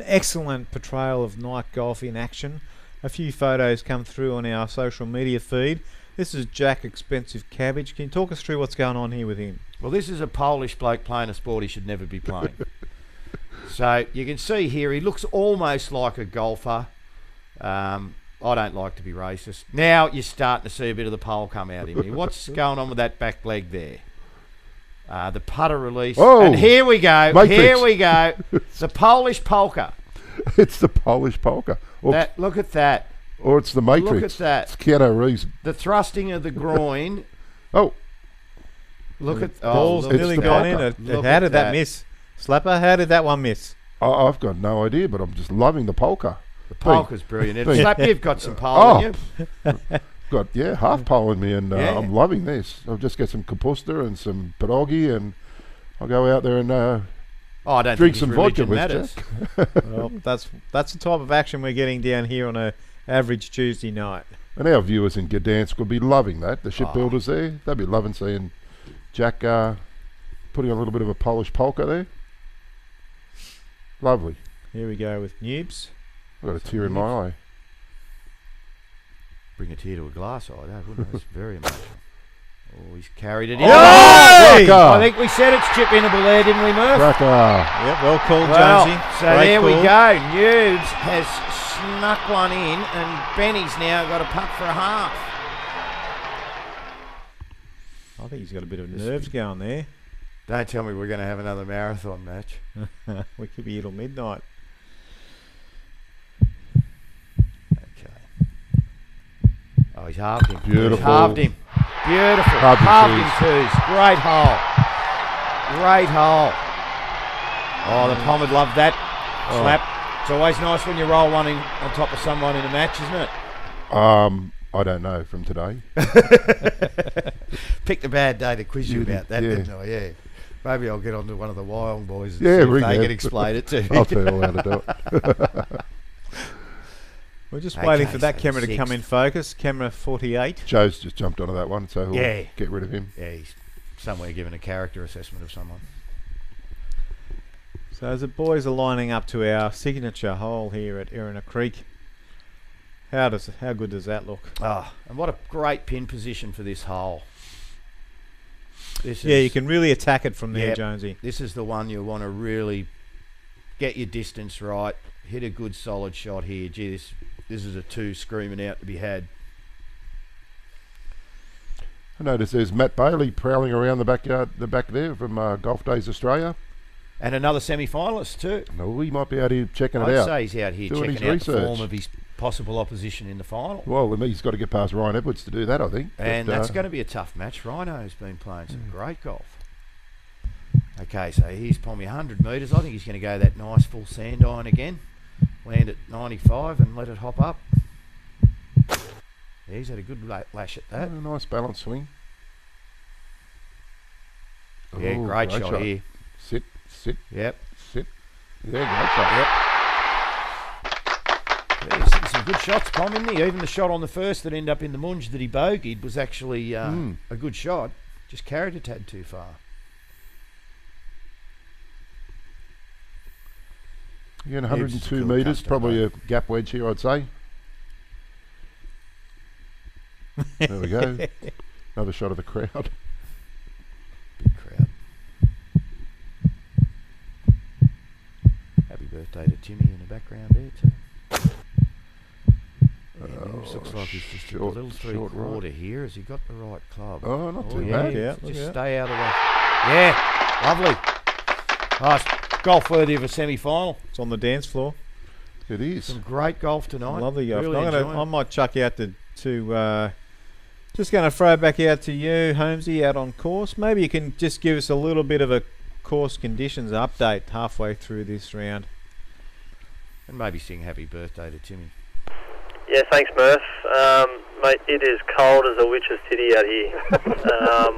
excellent portrayal of night golf in action. A few photos come through on our social media feed. This is Jack Expensive Cabbage. Can you talk us through what's going on here with him? Well, this is a Polish bloke playing a sport he should never be playing. So you can see here he looks almost like a golfer. I don't like to be racist. Now you're starting to see a bit of the pole come out in here. What's going on with that back leg there? The putter release. Oh, and here we go. Matrix. Here we go. The Polish polka. It's the Polish polka. Or, Look at that. or it's the Matrix. Look at that. It's Keanu Reeves. The thrusting of the groin. Oh, Look at Ball's look nearly at gone that. in. Look How at did that miss? Slapper, how did that one miss? I've got no idea, but I'm just loving the polka. The polka's brilliant. Big. Slap, you've got some pole in you. Got half pole in me, and Yeah. I'm loving this. I'll just get some kapusta and some pierogi, and I'll go out there and Oh, I don't drink think some his vodka religion with matters. Jack. Well, that's the type of action we're getting down here on a average Tuesday night. And our viewers in Gdansk will be loving that. The shipbuilders there, they'll be loving seeing Jack putting a little bit of a Polish polka there. Lovely. Here we go with Noobs. I've got a tear in my eye. Bring a tear to a glass eye, that wouldn't it? It's very emotional. Oh, he's carried it in. Hey! Cracker! I think we said it's chip-inable there, didn't we, Murph? Cracker! Yep, well called, Well, Jonesy. so Great there we call. go. Newbs has snuck one in, and Benny's now got a putt for a half. I think he's got a bit of nerves going there. Don't tell me we're going to have another marathon match. We could be here till midnight. Okay. Oh, he's halved him. Beautiful. He's halved him. Beautiful. Halved him Halved him twos. twos. Great hole. Great hole. Oh, the Pom would love that. Slap. It's always nice when you roll one on top of someone in a match, isn't it? I don't know from today. Picked a bad day to quiz you about that, Yeah. didn't I? Yeah. Maybe I'll get on to one of the Wyong boys and Yeah, see if ring they them. can explain it to me. I'll tell you all how to do it. We're just Okay, waiting for that so camera to come sixth. in focus. Camera 48. Joe's just jumped onto that one, so he'll Yeah. get rid of him. Yeah, he's somewhere giving a character assessment of someone. So as the boys are lining up to our signature hole here at Erina Creek, how good does that look? Oh, and what a great pin position for this hole. This Yeah, is, you can really attack it from there, Yep. Jonesy. This is the one you want to really get your distance right, hit a good solid shot here. Gee, this is a two screaming out to be had. I noticed there's Matt Bailey prowling around the back there from Golf Days Australia. And another semi-finalist too. No, he might be out here checking it I'd out. say he's out here Doing checking out his the research. form of his possible opposition in the final. Well, he's got to get past Ryan Edwards to do that, I think. And But, that's going to be a tough match. Rhino's been playing some great golf. Okay, so here's Pommy 100 metres. I think he's going to go that nice full sand iron again. Land at 95 and let it hop up. Yeah, he's had a good lash at that. a nice balance swing. Yeah, Oh, great shot here. Sit. Yep. Yeah, great shot. Yeah, he's hitting some good shots, Pom, isn't he? Even the shot on the first that ended up in the munge that he bogeyed was actually a good shot. Just carried a tad too far. Again, Gibbs, 102 cool metres, custom, probably mate. a gap wedge here, I'd say. There we go. Another shot of the crowd. Big crowd. Happy birthday to Timmy in the background there too. Yeah, Newbs looks like he's just a short- little short three-quarter here. Has he got the right club? Oh, not too yeah, bad. Yeah, just look at stay out of the way. Yeah, lovely. Nice. Golf worthy of a semi-final. It's on the dance floor. It is. Some great golf tonight. Lovely golf. Really I enjoying might chuck out to Just going to throw back out to you, Holmesy, out on course. Maybe you can just give us a little bit of a course conditions update halfway through this round. And maybe sing happy birthday to Timmy. Yeah, thanks, Murph. Mate, it is cold as a witch's titty out here.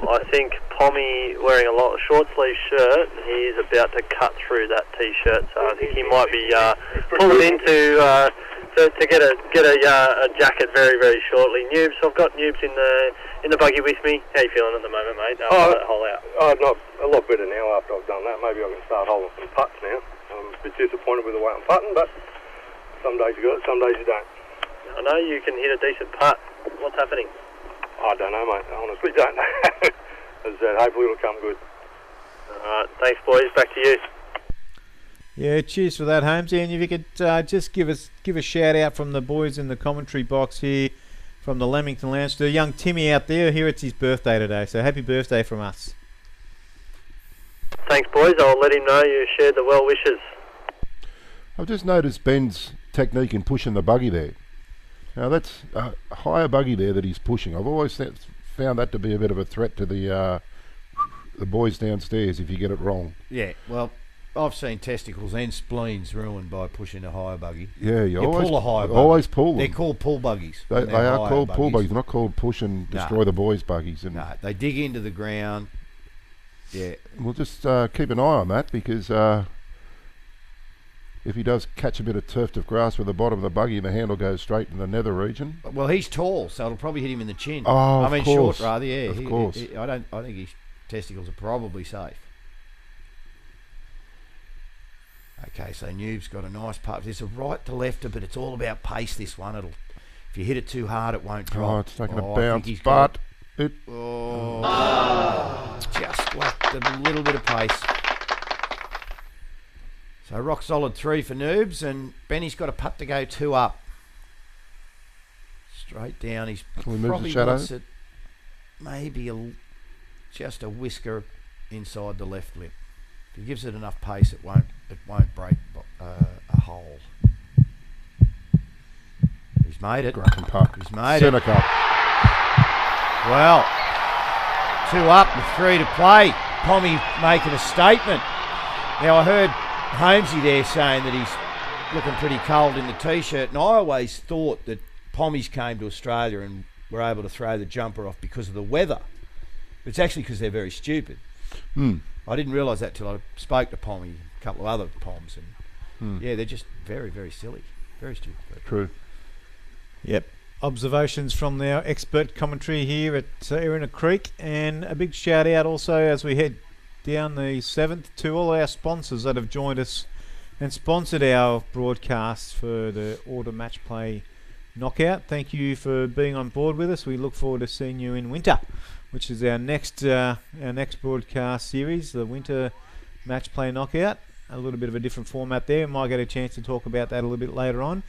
I think Pommy, wearing a short sleeve shirt, he's about to cut through that t-shirt. So I think he might be pulling into to get a jacket very, very shortly. Noobs, I've got Noobs in the buggy with me. How you feeling at the moment, mate? After that hole out. I'm not a lot better now after I've done that. Maybe I can start holding some putts now. I'm a bit disappointed with the way I'm putting, but some days you got it, some days you don't. I know you can hit a decent putt. What's happening? I don't know, mate. I honestly don't know. As I said, hopefully it'll come good. Alright, thanks, boys. Back to you. Yeah, cheers for that, Holmesy. And if you could just give a shout out from the boys in the commentary box here from the Leamington Lounge to young Timmy out there. Here it's his birthday today, so happy birthday from us. Thanks, boys. I'll let him know you shared the well wishes. I've just noticed Ben's technique in pushing the buggy there. Now that's a higher buggy there that he's pushing. I've always found that to be a bit of a threat to the boys downstairs if you get it wrong. Yeah, well, I've seen testicles and spleens ruined by pushing a higher buggy. Yeah, you always pull a higher buggy. Always pull them. They're called pull buggies. They are called pull buggies. They're not called push and destroy the boys' buggies. And no, they dig into the ground. Yeah. We'll just keep an eye on that because if he does catch a bit of turf of grass with the bottom of the buggy, the handle goes straight in the nether region. Well, he's tall, so it'll probably hit him in the chin. Oh, I mean, course. short rather. Yeah, of course. I think his testicles are probably safe. Okay, so Noob's got a nice putt. There's a right to lefter, but it's all about pace. This one, if you hit it too hard, it won't drop. Oh, it's taking a bounce, but it. Just lacked a little bit of pace. So rock solid 3 for Noobs, and Benny's got a putt to go 2 up. Straight down. He's Can we move probably the shadow? wants it maybe just a whisker inside the left lip. If he gives it enough pace, it won't break a hole. He's made it. Cracking putt. He's made Centre it. cup. Well, 2 up with 3 to play. Pommy making a statement. Now I heard Holmesy there saying that he's looking pretty cold in the t-shirt, and I always thought that Pommies came to Australia and were able to throw the jumper off because of the weather. But it's actually because they're very stupid. I didn't realise that till I spoke to Pommy and a couple of other Poms, and yeah, they're just very, very silly, very stupid. True. Yep. Observations from our expert commentary here at Erina Creek, and a big shout out also as we head down the 7th to all our sponsors that have joined us and sponsored our broadcasts for the Order Matchplay Knockout. Thank you for being on board with us. We look forward to seeing you in winter, which is our next broadcast series, the Winter Matchplay Knockout. A little bit of a different format there. We might get a chance to talk about that a little bit later on.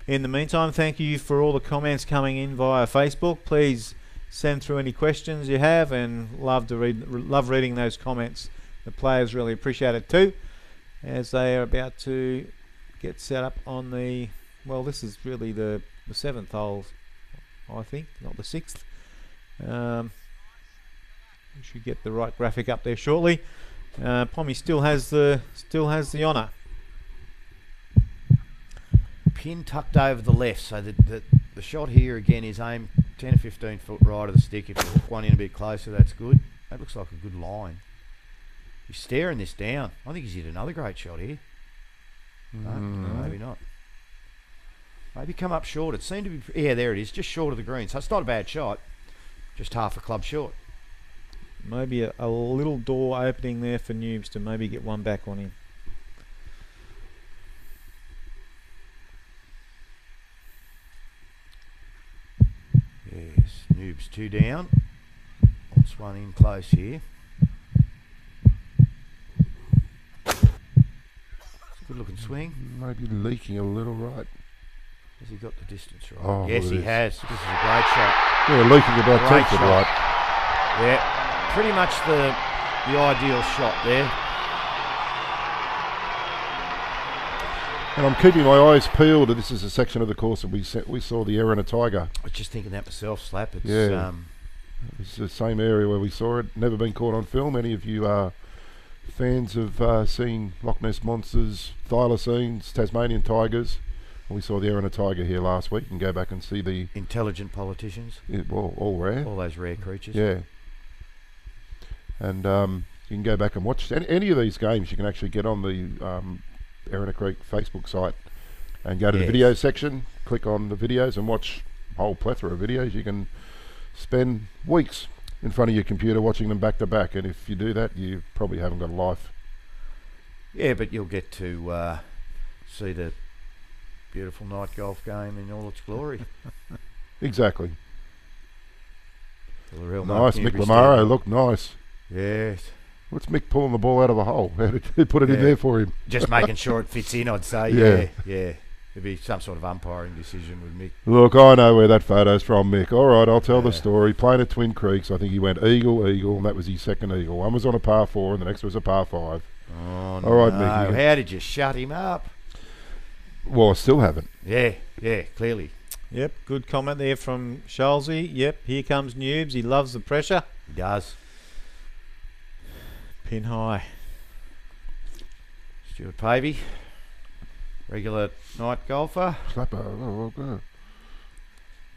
In the meantime, thank you for all the comments coming in via Facebook. Please send through any questions you have, and love reading those comments. The players really appreciate it too, as they are about to get set up on the, well, this is really the 7th hole, I think, not the 6th. We should get the right graphic up there shortly. Pommy still has the honour. Pin tucked over the left, so the shot here again is aimed 10 or 15 foot right of the stick. If you hook one in a bit closer, that's good. That looks like a good line. He's staring this down. I think he's hit another great shot here. No, maybe not. Maybe come up short. It seemed to be, yeah, there it is, just short of the green. So it's not a bad shot, just half a club short. Maybe a little door opening there for Noobs to maybe get one back on him. Yes, Noobs 2 down. Wants one in close here. It's a good looking swing. Maybe leaking a little right. Has he got the distance right? Oh, yes, he has. This is a great shot. Yeah, leaking about 10 foot right. Yeah, pretty much the ideal shot there. And I'm keeping my eyes peeled. This is a section of the course that we saw the error in a tiger. I was just thinking that myself, Slap. It's, Yeah. It's the same area where we saw it. Never been caught on film. Any of you are fans of seeing Loch Ness monsters, thylacines, Tasmanian tigers? We saw the error in a tiger here last week. You can go back and see the intelligent politicians. All rare. All those rare creatures. Yeah. And you can go back and watch any of these games. You can actually get on the Erina Creek Facebook site and go to the video section, click on the videos and watch a whole plethora of videos. You can spend weeks in front of your computer watching them back to back, and if you do that, you probably haven't got a life. Yeah, but you'll get to see the beautiful night golf game in all its glory. Exactly. The real Nice, Mick Lamaro looked nice. Yes. What's Mick pulling the ball out of the hole? How did he put it in there for him? Just making sure it fits in, I'd say. Yeah. It'd be some sort of umpiring decision with Mick. Look, I know where that photo's from, Mick. All right, I'll tell the story. Playing at Twin Creeks, I think he went eagle, and that was his second eagle. One was on a par 4 and the next was a par 5. Oh, all no. right, Mick. How did you shut him up? Well, I still haven't. Yeah, clearly. Yep, good comment there from Shalsey. Yep, here comes Newbs. He loves the pressure. He does. Pin high. Stuart Pavey, regular night golfer. Slapper.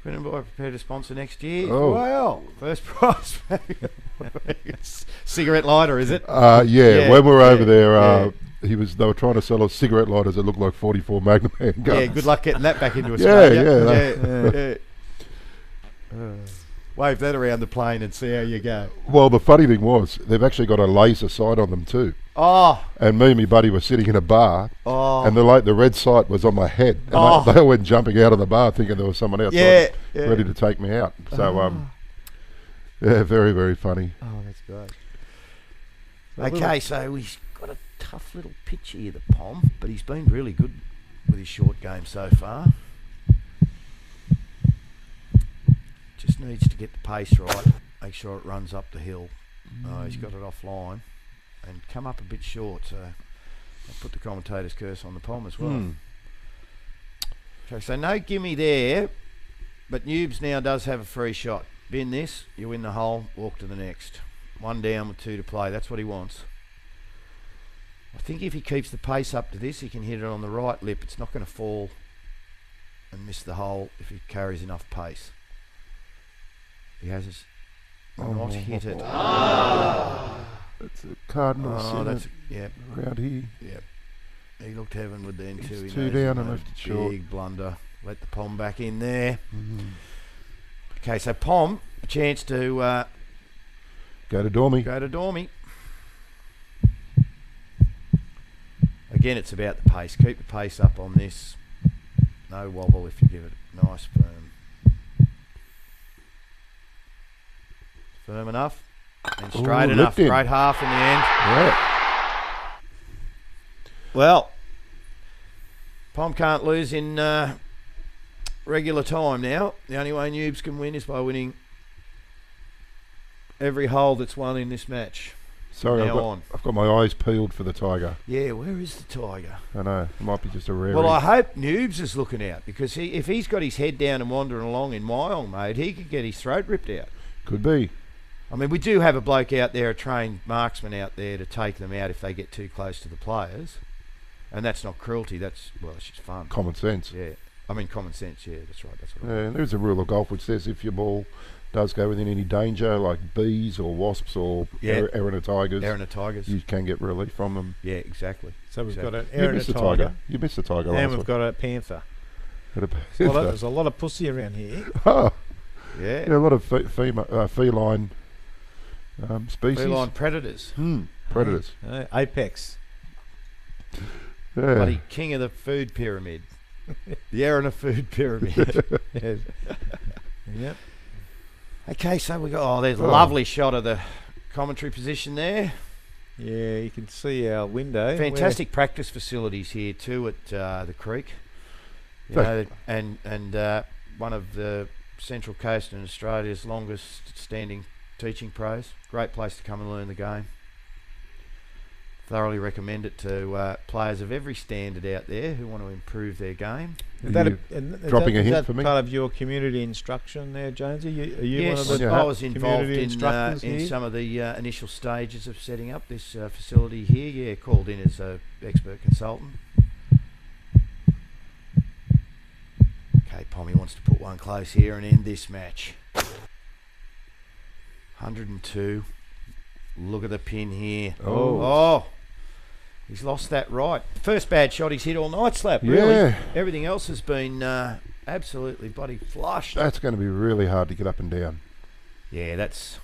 Quinn Boy prepared to sponsor next year. Oh. Well, first prize. Cigarette lighter, is it? Yeah, when we were over there, they were trying to sell us cigarette lighters that looked like 44 Magnum handguns. Yeah, good luck getting that back into Australia. Yeah. Wave that around the plane and see how you go. Well, the funny thing was, they've actually got a laser sight on them too. Oh. And me and my buddy were sitting in a bar, and the red sight was on my head. And they went jumping out of the bar thinking there was someone outside ready to take me out. So, yeah, very, very funny. Oh, that's great. Okay, so he's got a tough little pitch here, the Pom, but he's been really good with his short game so far. Just needs to get the pace right, make sure it runs up the hill. Oh, he's got it offline and come up a bit short, so I'll put the commentator's curse on the Pom as well. Okay, so no gimme there, but Newbs now does have a free shot. Bin this, you win the hole, walk to the next. 1 down with 2 to play, that's what he wants. I think if he keeps the pace up to this, he can hit it on the right lip. It's not going to fall and miss the hole if he carries enough pace. He has not hit it. It's a Cardinal around here. Yep. He looked heavenward then too. It's 2 down and left it short. Big blunder. Let the Pom back in there. Okay, so Pom, a chance to go to Dormy. Again, it's about the pace. Keep the pace up on this. No wobble if you give it nice firm. Firm enough and straight enough. Great half in the end. Yeah. Well, Pom can't lose in regular time now. The only way Newbs can win is by winning every hole that's won in this match. Sorry, I've got my eyes peeled for the tiger. Yeah, where is the tiger? I know, it might be just a rare. Well, I hope Newbs is looking out, because if he's got his head down and wandering along in my old mode, he could get his throat ripped out. Could be. I mean, we do have a bloke out there, a trained marksman out there to take them out if they get too close to the players. And that's not cruelty, it's just fun. Common sense. Yeah. I mean, common sense, yeah, that's right. That's what I mean. There's a rule of golf which says if your ball does go within any danger, like bees or wasps or Erina tigers, you can get relief from them. Yeah, exactly. So we've got an Erina tiger. You missed the tiger. And we've got a panther. There's a lot of pussy around here. Oh. Yeah. A lot of feline species. Feline predators. Predators. Apex. Yeah. Bloody king of the food pyramid. The Erina food pyramid. Yep. Okay, so we got there's a lovely shot of the commentary position there. Yeah, you can see our window. Fantastic practice facilities here too at the creek. You know, and one of the Central Coast and Australia's longest standing teaching pros. Great place to come and learn the game. thoroughly recommend it to players of every standard out there who want to improve their game. Dropping a hint for me? Part of your community instruction there, Jonesy? Are you Yes, one of the I was involved instructors in here? some of the initial stages of setting up this facility here. Yeah, called in as an expert consultant. Okay, Pommy wants to put one close here and end this match. 102. Look at the pin here. Oh. He's lost that right. First bad shot he's hit all night, Slap. Really. Yeah. Everything else has been absolutely bloody flushed. That's going to be really hard to get up and down. Yeah, that's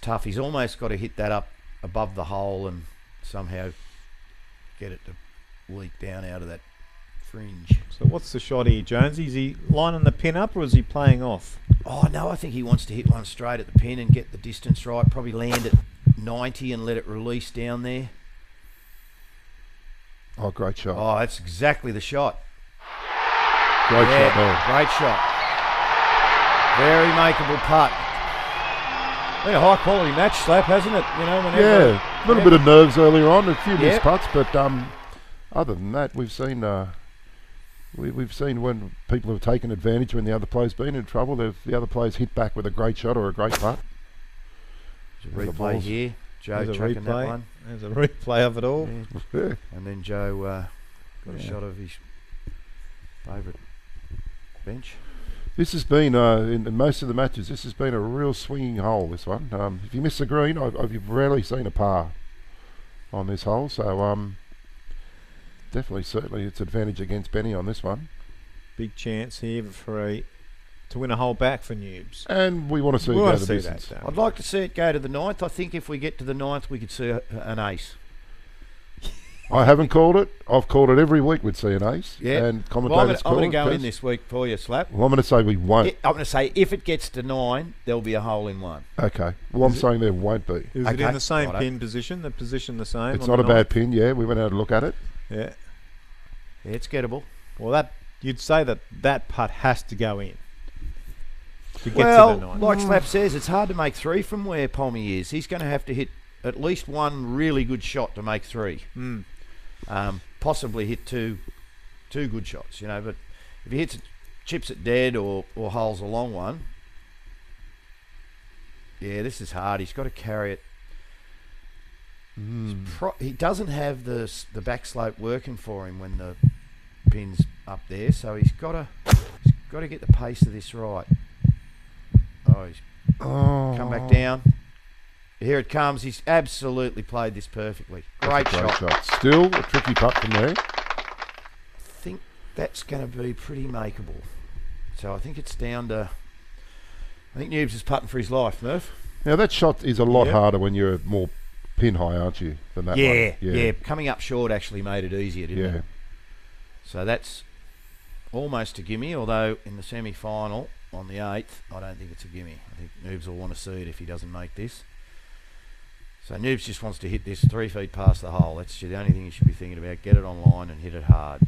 tough. He's almost got to hit that up above the hole and somehow get it to leak down out of that fringe. So what's the shot here, Jonesy? Is he lining the pin up or is he playing off? Oh, no, I think he wants to hit one straight at the pin and get the distance right. Probably land at 90 and let it release down there. Oh, great shot. Oh, that's exactly the shot. Great shot there. Great shot. Very makeable putt. Been a high quality match, Slap, hasn't it? You know, whenever, Yeah, a little bit of nerves earlier on, a few missed Yep. putts, but other than that, we've seen we've seen when people have taken advantage when the other player's been in trouble. The other player's hit back with a great shot or a great putt. There's a replay here. Joe There's a chucking that replay. one. There's a replay of it all. Yeah. And then Joe got a shot of his favourite bench. This has been in most of the matches. This has been a real swinging hole. This one. If you miss the green, I've rarely seen a par on this hole. So definitely, certainly, it's advantage against Benny on this one. Big chance here to win a hole back for Newbs. And we want to see We it go want the to see distance. that. I'd like to see it go to the ninth. I think if we get to the ninth, we could see an ace. I haven't called it. I've called it every week. We'd see an ace. Yeah. And Well, commentators I'm going to call go it, in this week for you, Slap. Well, I'm going to say we won't. I'm going to say if it gets to 9, there'll be a hole in one. Okay. Well, I'm saying there won't be. Is it Okay. in the same Righto. pin position? The position the same? It's on not the a bad ninth? pin. Yeah, we went out to look at it. Yeah. Yeah, it's gettable. Well, that you'd say that putt has to go in to get Well, to the ninth. like Slap says, it's hard to make 3 from where Pommy is. He's going to have to hit at least one really good shot to make 3. Possibly hit two good shots, you know. But if he chips it dead or holes a long one, yeah, this is hard. He's got to carry it. He doesn't have the back slope working for him when the pin's up there, so he's got to get the pace of this right. Oh, he's come back down. Here it comes. He's absolutely played this perfectly. Great shot. Still a tricky putt from there. I think that's going to be pretty makeable. So I think it's down to... I think Newbs is putting for his life, Murph. Now that shot is a lot Yep. harder when you're more pin high, aren't you, than that Yeah, one? yeah. Coming up short actually made it easier, didn't Yeah. it? So that's almost a gimme, although in the semi-final on the 8th, I don't think it's a gimme. I think Noobs will want to see it if he doesn't make this. So Noobs just wants to hit this 3 feet past the hole. That's the only thing you should be thinking about. Get it online and hit it hard.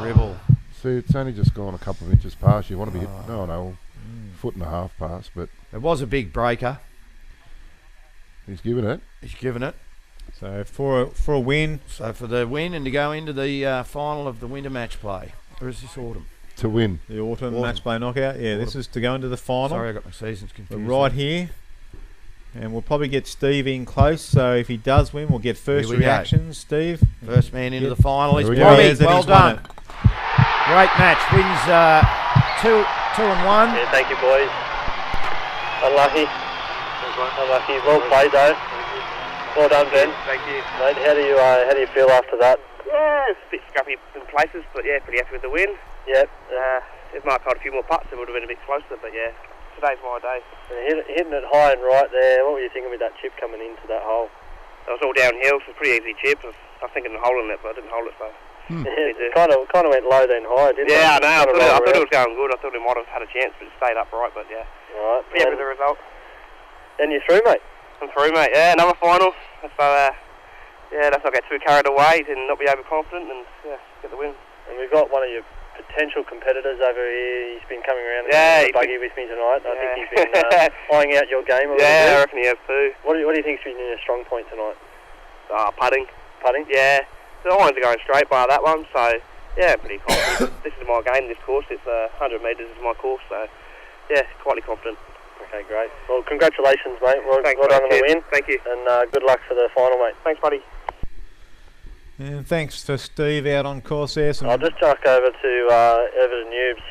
Dribble. See, it's only just gone a couple of inches past. You want to be hit, foot and a half past, but It was a big breaker. he's given it. He's given it. So for a win, So for the win and to go into the final of the winter match play. Or is this autumn? To win. the autumn Autumn. match play knockout. Yeah, this is to go into the final. Sorry, I got my seasons We're confused. right here. And we'll probably get Steve in close. So if he does win, we'll get first Here we go. reactions. Steve. First man into the final is There we go. Bobby. Yes, and Well he's won done. Great match. Wins 2 and 1. Yeah, thank you, boys. Unlucky. Unlucky. Well played, though. Well done, Ben. Thank you. Mate, how do you feel after that? Yeah, it's a bit scruffy in places, but yeah, pretty happy with the win. Yep. If Mark had a few more putts, it would have been a bit closer, but yeah, today's my day. Hitting it high and right there. What were you thinking with that chip coming into that hole? It was all downhill, so it was a pretty easy chip. I was thinking of holding it, but I didn't hold it, so... It kind of went low then high, didn't it? Yeah, I know. I thought it was was going good. I thought it might have had a chance, but it stayed upright, but yeah. Alright. Pretty happy with the result. And you're through, mate? I'm through, mate. Yeah, another final. So, let's not get too carried away and not be overconfident and, yeah, get the win. And we've got one of your potential competitors over here. He's been coming around Yeah, in the buggy with me tonight. I think he's been eyeing out your game a little Yeah, I bit. reckon he has too. What do you think's been your strong point tonight? Putting. Putting? Yeah. The irons are going straight by that one, so yeah, pretty confident. This is my game, this course. It's 100 metres is my course, so yeah, quite confident. Okay, great. Well, congratulations, mate. Well Thanks, done on the cheers. win. Thank you. And good luck for the final, mate. Thanks, buddy. And thanks for Steve out on course there. I'll just chuck over to Newbs.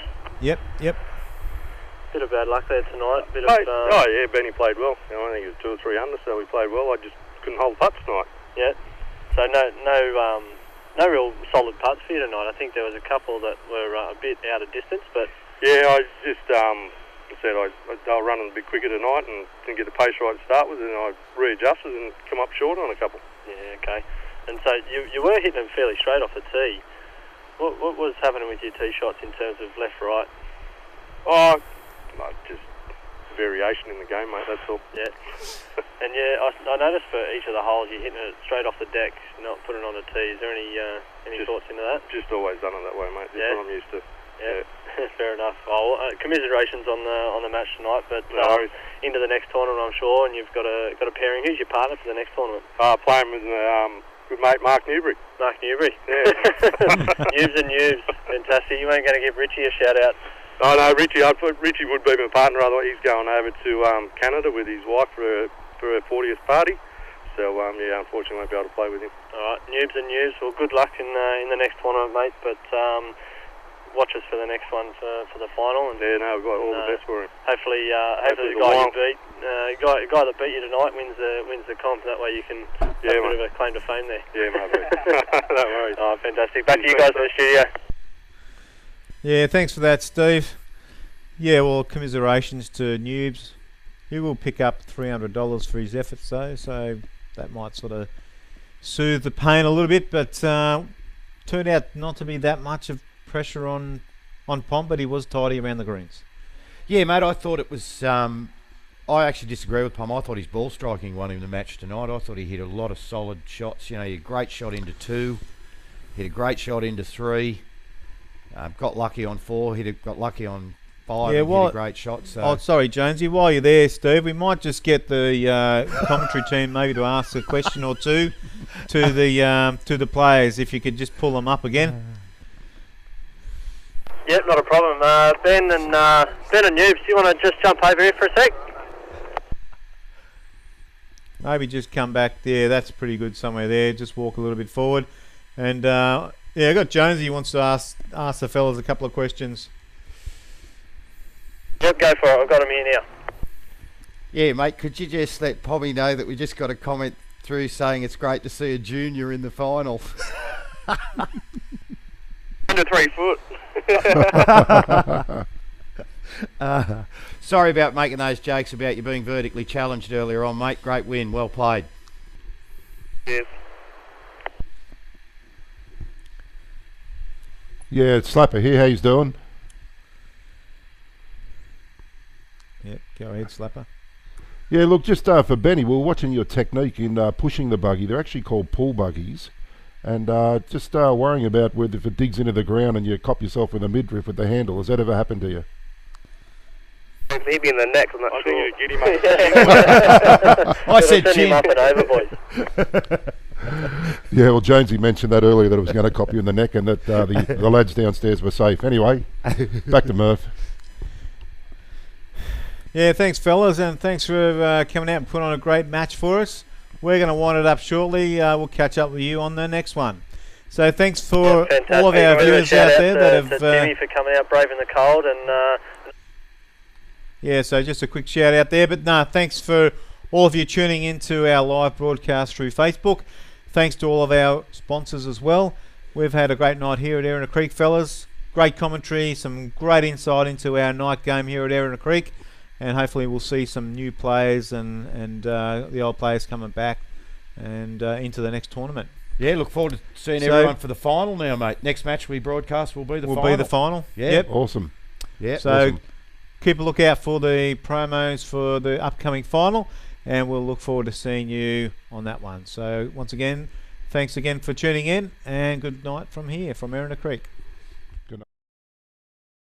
Yep. Bit of bad luck there tonight. Yeah, Benny played well. You know, I think he was 2 or 3 under, so he played well. I just couldn't hold putts tonight. Yeah. So no real solid putts for you tonight. I think there was a couple that were a bit out of distance, but Yeah, I just said they were running a bit quicker tonight and didn't get the pace right to start with, and I readjusted and come up short on a couple. yeah, okay. And so you were hitting them fairly straight off the tee. What was happening with your tee shots in terms of left, right? Oh, no, just variation in the game, mate, that's all. Yeah. And yeah, I noticed for each of the holes you're hitting it straight off the deck, not putting it on the tee. Is there any thoughts into that? Just always done it that way, mate. That's Yeah. what I'm used to. Yeah, fair enough. Oh, commiserations on the match tonight, but No worries. into the next tournament, I'm sure. And you've got a pairing. Who's your partner for the next tournament? Playing with good mate Mark Newbury. Mark Newbury. Yeah. Newbs. Fantastic. You ain't going to give Richie a shout out. Oh no, Richie would be my partner. Otherwise, he's going over to Canada with his wife for her 40th party. So yeah, unfortunately, I won't be able to play with him. All right, Newbs. Well, good luck in the next tournament, mate. But watch us for the next one for the final. And Yeah, no, we've got all the best for him. hopefully Hopefully the guy the you beat, guy that beat you tonight wins the comp. That way you can have a bit of a claim to fame there. Yeah, maybe. Don't worry. Oh, fantastic. Back to you guys in the studio. Yeah, thanks for that, Steve. Yeah, well, commiserations to Newbs. He will pick up $300 for his efforts, though, so that might sort of soothe the pain a little bit. But turned out not to be that much of pressure on Pom, but he was tidy around the greens. Yeah, mate, I thought it was... I actually disagree with Pom. I thought his ball striking won him the match tonight. I thought he hit a lot of solid shots. You know, he had a great shot into 2, hit a great shot into 3, got lucky on 4, got lucky on 5, Yeah, and well, hit a great shot. So. Oh, sorry, Jonesy. While you're there, Steve, we might just get the commentary team maybe to ask a question or two to the players. If you could just pull them up again. Yep, not a problem. Ben and Newbs, do you want to just jump over here for a sec? Maybe just come back there. That's pretty good somewhere there. Just walk a little bit forward. And yeah, I got Jonesy. He wants to ask the fellas a couple of questions. Yep, go for it. I've got him here now. Yeah, mate, could you just let Pommy know that we just got a comment through saying it's great to see a junior in the final? Under 3 foot. Sorry about making those jokes about you being vertically challenged earlier on, mate. Great win. Well played. Yes. Yeah, it's Slapper here. How you doing? Yep, go ahead, Slapper. Yeah, look, just for Benny, we were watching your technique in pushing the buggy. They're actually called pull buggies. And just worrying about whether if it digs into the ground and you cop yourself with a midriff with the handle. Has that ever happened to you? Maybe in the neck, I'm not I sure. think you get him up. I said Send him chin. up and over, boys. Yeah, well, Jonesy mentioned that earlier, that it was going to cop you in the neck and that the lads downstairs were safe. Anyway, back to Murph. Yeah, thanks, fellas, and thanks for coming out and putting on a great match for us. We're going to wind it up shortly. We'll catch up with you on the next one. So thanks for all of our viewers out there that have... Timmy for coming out, braving the cold, and... Yeah, so just a quick shout out there. But no, thanks for all of you tuning into our live broadcast through Facebook. Thanks to all of our sponsors as well. We've had a great night here at Erina Creek, fellas. Great commentary, some great insight into our night game here at Erina Creek. And hopefully we'll see some new players and the old players coming back and into the next tournament. Yeah, look forward to seeing everyone for the final now, mate. Next match we broadcast will be the final. Will be the final. Yeah. Yep. Awesome. Yeah. So awesome. Keep a lookout for the promos for the upcoming final, and we'll look forward to seeing you on that one. So once again, thanks again for tuning in, and good night from here, from Erina Creek.